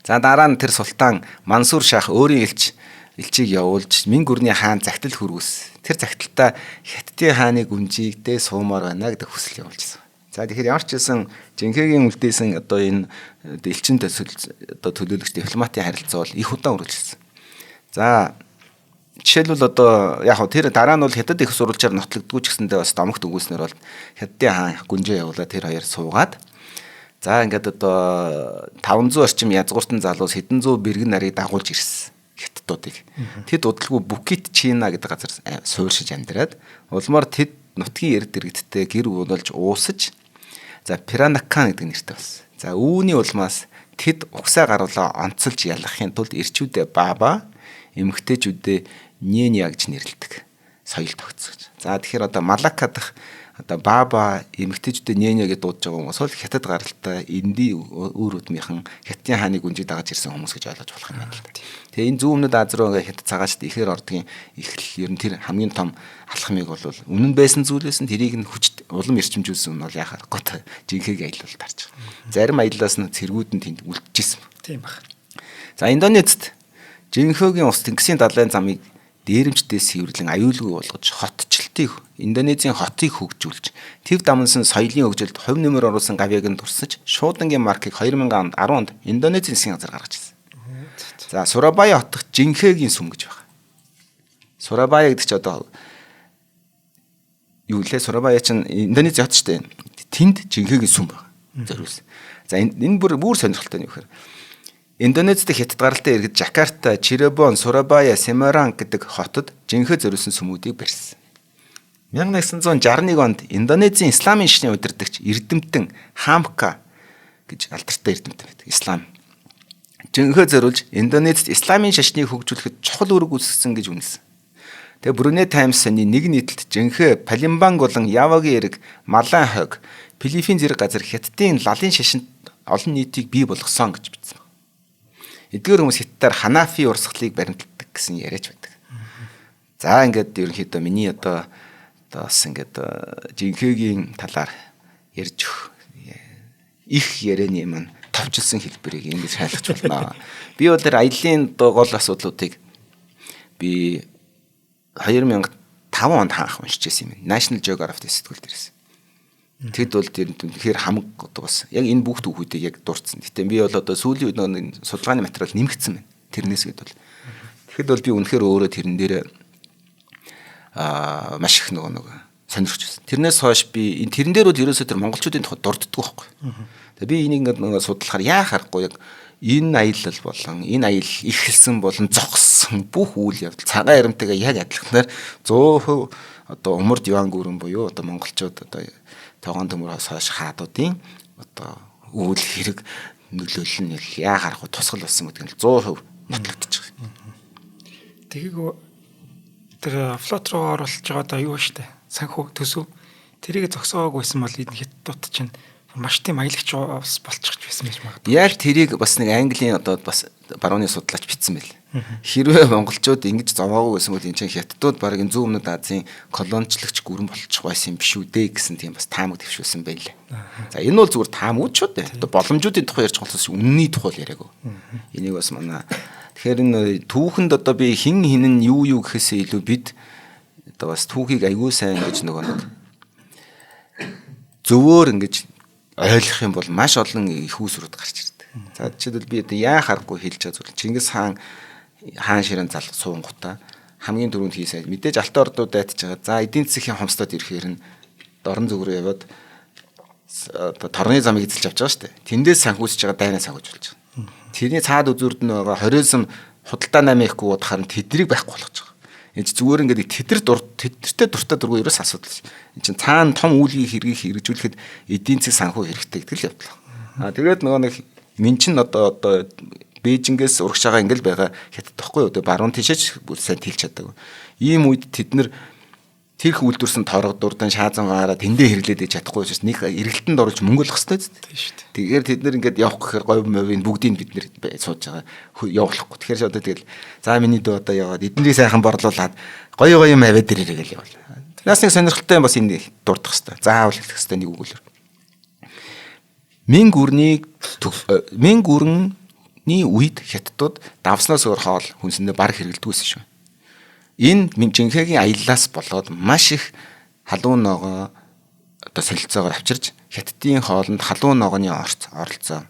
За дараа нь тэр султан Мансур шах өөрийн элчийг явуулж Мин гүрний хаан загтал хүргүүс. Тэр загталтаа хятадын хааны гүнжигдээ суумаар байна гэдэг хүсэл явуулжсэн. За тэгэхээр ямар ч хэлсэн Жинхэгийн үлдээсэн одоо энэ элчин одоо төлөөлөгч дипломатын харилцаа бол их удаан үргэлжилсэн. За жишээлбэл одоо яг хөө тэр дараа нь бол хятад их сурвалжаар нотлогдгүй ч гэсэндээ бас домогт өгүүлснээр бол хятадын хаан гүнжээ явуулаад тэр хоёр суугаад за ингээд одоо 500 орчим язгууртан залуус хэдэн зуун бэргэн нарыг дагуулж ирсэн хятадуудыг. Тэд удалгүй Букит Чина гэдэг газар суурьшиж амьдраад улмаар тэд нутгийн эрд иргэдтэй гэр уулж уусаж за Пиранакан гэдэг нэртэй болсон. За үүний улмаас тэд угсаа гаруулаа онцолж ялгахын тулд эрчүүдээ баба эмэгтэйчүүдээ Няня гэж нэрлэдэг соёл тогтсож. За тэгэхээр одоо Малакка дахь одоо баба эмэгтэйчүүдээ Няня гэж дуудаж байгаа хүмүүс бол хятад гаралтай энди өөр өдмийнхэн хятадын хааны гүнжиг дагаж ирсэн хүмүүс гэж ойлгож болох юм байна л да. Тэгээ энэ Зүүн Өмнөд Аз руу ингээ хятад цагаашд ихээр ордгийн эхлэл ер нь тэр хамгийн том алхмыг бол үнэн байсан зүйлээс нь тэрийг нь хүч улам эрчимжүүлсэн нь бол яхаар гот Жинхэг аялал тарж байгаа. Зарим аяллаас нь цэргүүд нь тэнд үлдчихсэн. Тийм баг. За Индонезид Жинхөөгийн ус тэнгисийн далайн замыг дээрэмчдээ сэвэрлэн аюулгүй болгож хотчлтыг Индонезийн хотыг хөгжүүлж төв дамнсан соёлын хөгжилд хувь нэмэр оруулсан гавьяаг нь дурсаж шуудангийн маркийг 2010 онд Индонезийн засгийн газар гаргаж ирсэн. За Сурабая хотох Жинхээгийн сүм гэж байна. Сурабая гэдэг чи одоо юу лээ? Сурабая чинь Индонези хот шүү дээ. Тэнд Жинхээгийн сүм байна. Зориулсан. За энэ бүр сонирхолтой юм ихээр Индонезид хятад гаралтай иргэд Жакарта, Чиребон, Сурабая, Семаранг гэдэг хотод жинхэнэ зориулсан сүмүүдийг барьсан. 1961 онд Индонезийн исламын шашны удирдагч Эрдэмтэн Хамка гэж алдартай эрдэмтэн байдаг. Ислам жинхэнэ зориулж Индонезид исламын шашныг хөгжүүлэхэд чухал үүрэг үүсгэсэн гэж үнэлсэн. Тэгээ Бруней Таймс сони нэг нийтлэлд жинхэнэ Палембанг болон Явагийн эрэг Малай хойг Филиппин зэрэг газар хятадын лалын шашинд олон нийтийг бий болгосон гэж бичсэн. Эдгээр хүмүүс хятадаар Ханафи урсгалыг баримталдаг гэсэн яриач байдаг. За ингээд ерөнхийдөө миний одоо бас ингээд жинхээгийн талаар ярьж өгөх их ярианы маань товчилсан хэлбэрийг ингэж шайлгаж байна. Би бол тэр аялын гол асуудлуудыг би 2005 онд хаах уншижсэн юм. National Geographic сэтгүүл дээрээс. Тэд бол тэр тэгэхээр хамаг одоо бас яг энэ бүх түүхүүдийг яг дурдсан. Гэтэ би бол одоо сүүлийн үед судалгааны материал нэмэгдсэн байна. Тэрнээс гээд бол. Тэгэхэд бол би үнэхээр өөрөө тэрэн дээр маш их нөгөө сонирхож байсан. Тэрнээс хойш би энэ тэрэн дээр бол ерөөсөө тэр монголчуудын тухайд дурддаггүй байхгүй. Тэгээ би энийг ингээд судлахаар яа харахгүй яг энэ аялал болон энэ аял ихэлсэн болон зогссон бүх үйл явдал цагаан аримтайгаа яг адилханаар 100% одоо умард юан гүрэн буюу одоо монголчууд одоо тоогон төмөрөөс хойш хаадуудын одоо үйл хэрэг нөлөөлөл нь яа харахгүй тусгал болсон гэдэг нь 100% нотлогдож байгаа. Тэгээг тэр флот руу оруулж байгаа одоо юу штэ санхүү төсөв тэрийг зогсоогүйсэн бол энэ хятадууд чинь маш тийм аялагч болчих байсан байж магадгүй. Яг тэрийг бас нэг Английн одоо бас барууны судлаач бичсэн байл. Хэрвээ монголчууд ингэж зовоогүй байсан бол энэ чинь хятадууд баг энэ зүүн өмнөд Азийн колоничлогч гүрэн болчих байсан юм биш үү дээ гэсэн тийм бас таамаг төвшүүлсэн байл. За энэ бол зүгээр таамагуд шүү дээ. Одоо боломжуудын тухай ярьж болохоос үнний тухай яриагүй. Энийг бас манай тэгэхээр энэ түүхэнд одоо би хин хинэн юу гэхээсээ илүү бид одоо бас түүхийг аягүй сайн гэж нөгөө нэг зөвөр ингэж ойлгох юм бол маш олон их үүсрүүд гарч ирдэг. За жишээлбэл би одоо яа харахгүй хэлж байгаа зүйл. Чингис хаан ширээн зал суунгуудаа хамгийн түрүүнд хийсэн мэдээж алтан ордууд айтж байгаа. За эдийн засгийн хомсдод ирэхээр нь дорн зүг рүү яваад одоо торны замыг эзэлж авч байгаа шүү дээ. Тэндээс санхүүсэж байгаа дайнаа санхүүжүүлж байгаа. Тэрний цаад үзүүрд нь байгаа хориозм худалдаа 8 ихгүй удахаар нь тэднийг байхгүй болгож байгаа. Энд зүгээр ингээд тэдэртэй дуртай дургүй ерөөс асуудал шүү. Энд чинь цаана том үүлгийг хэрэгжүүлэхэд эдийн засгийн санхүү хэрэгтэй гэдэг л явдал. Тэгээд нөгөө нэг мен чин одоо Бээжингээс урагш байгаа ингээл байгаа хятад тахгүй юу? Баруун тишээч сайн тэлж чадаагүй. Ийм үед тэд нэр тэрх үйлдвэрсэн торгодурдан шаазангаараа тэндээ хэрэглээд иж чадахгүй учраас нэг эргэлтэнд оруулж мөнгө олох хэрэгтэй шүү дээ. Тэгэхээр тэд нэр ингээд явах гэхээр говь мовын бүгдийг бид нэр сууж байгаа явуулахгүй. Тэгэхээр одоо тэгэл за миний дөө одоо яваад эднийг сайхан борлуулад гоё мавид дээр ирэл явал. Нас нэг сонирхолтой бас энэ дурдах хэрэгтэй. Заавал хэлэх хэрэгтэй нэг үгээр. Мэн гүрний үед хятадууд давснаас өөр хоол хүнсэндээ баг хэрэглэдэггүйсэн шүү. Энэ жинхээгийн аяллаас болоод маш их халуун ногоо одоо солилцоогоор авчирч хятадын хоолнд халуун ногооны оролцоо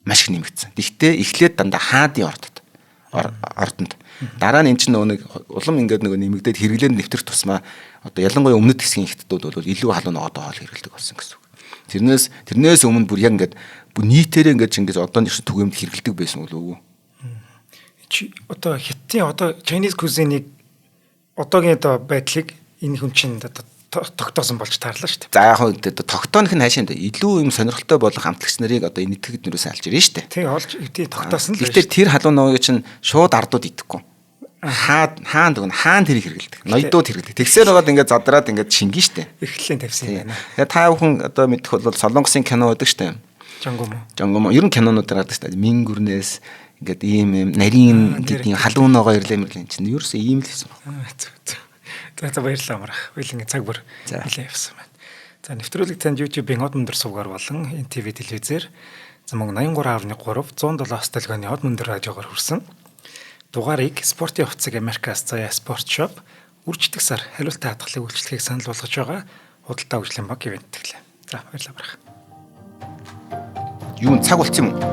маш их нэмэгдсэн. Гэхдээ эхлээд дандаа хаадын ордонд дараа нь эн чинь нэг улам ингээд нэмэгдээд хэрэглээнд нэвтрэх тусмаа одоо ялангуяа өмнөд хэсгийн хятадууд бол илүү халуун ногоотой хоол хэрэглэдэг болсон гэсэн үг. Тэрнээс өмнө бүр яг ингээд нийтээрээ ингээд одооны шиг түгээмд хэрэглэдэг байсан болов уу? Чи одоо хятадын одоо Chinese cuisine-ийг одоогийн одоо байдлыг энэ хүн чинь одоо тогтоосон болж таарлаа шүү дээ. За яг хөө тогтоонх нь хаашаа илүү юм сонирхолтой болох хамтлагч нарыг одоо энэ итгэхэд нэрээс алж ирнэ шүү дээ. Тий олж тогтоосон л. Гэхдээ тэр халуун ногоог чинь шууд ардууд идэхгүй. Хаан тэрийг хэрэгэлдэг. Ноёдууд хэрэгэлдэг. Тэгсээр байгаад ингээд задраад ингээд шингэн шүү дээ. Эхлэлийн тавьсан юм байна. Тэгээ та бүхэн одоо мэдэх бол Солонгосын кино байдаг шүү дээ. Жонгомо. Ер нь кинонууд гардаг шүү дээ. Мингүрнээс ингээд ийм нарийн гэдэг юм халуун ногоо ирлээ мэрлээ чинь ерөөсөө ийм л хийсэн байна. За баярлалаа марах. Хоёул ингээд цаг бүр нэлээ явсан байна. За нэвтрүүлэг танд YouTube-ийн од мөндөр сувгаар болон NTV телевизээр замаг 83.3 107 стадионы од мөндөр радиогоор хүрсэн. дугаарыг спортын хувцас Америкаас заяа спорт шоп үрждэг сар хариултаа хадгалах үйлчлэгийг санал болгож байгаа худалдаа хөгжлийн банк ивент тэглээ. За баярлалаа барах. Юу цаг болцсон юм уу?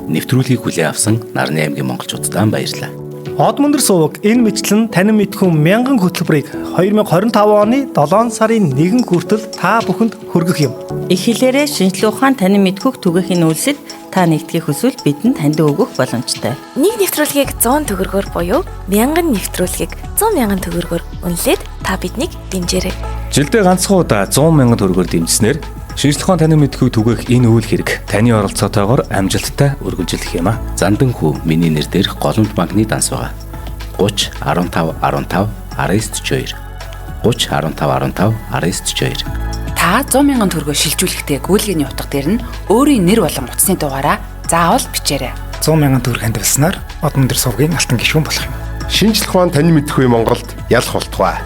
Нэвтрүүлгийг хүлээн авсан Нарны аймгийн монголчуудаа баярлалаа. Од мөндөр суваг энэ мэтлэн танин мэдхүн 1000 хөтөлбөрийг 2025 оны 7 сарын 1 хүртэл та бүхэнд хүргэх юм. Их хэлээрээ шинжлэх ухаан танин мэдхүг түгээхийн үйлсэд та нэгтгэх хүсвэл бидэнд танд өгөх боломжтой. Нэг нэвтрүүлгийг 100 төгрөгөөр буюу 1000 нэвтрүүлгийг 100,000 төгрөгөөр үнэлээд та биднийг дэмжээрэй. Жилдээ ганцхан удаа 100,000 төгрөгөөр дэмжснээр шинжлэх ухаан танин мэдхүг түгээх энэ үйл хэрэг таны оролцоотойгоор амжилттай үргэлжлэх юм а. Зандан хүү миний нэр дээрх голомт банкны данс байгаа. 30 15 15 1942 30 15 15 1942. Та 100,000 төгрөгөөр шилжүүлэхдээ гүйлгээний утга дээр нь өөрийн нэр болон утасны дугаараа заавал бичээрэй. 100,000 төгрөг хандвалснаар од мөндөр сувгийн алтан гишүүн болох юм. Шинжлэх ухаан танин мэдхгүй Монголд ялах болтугай.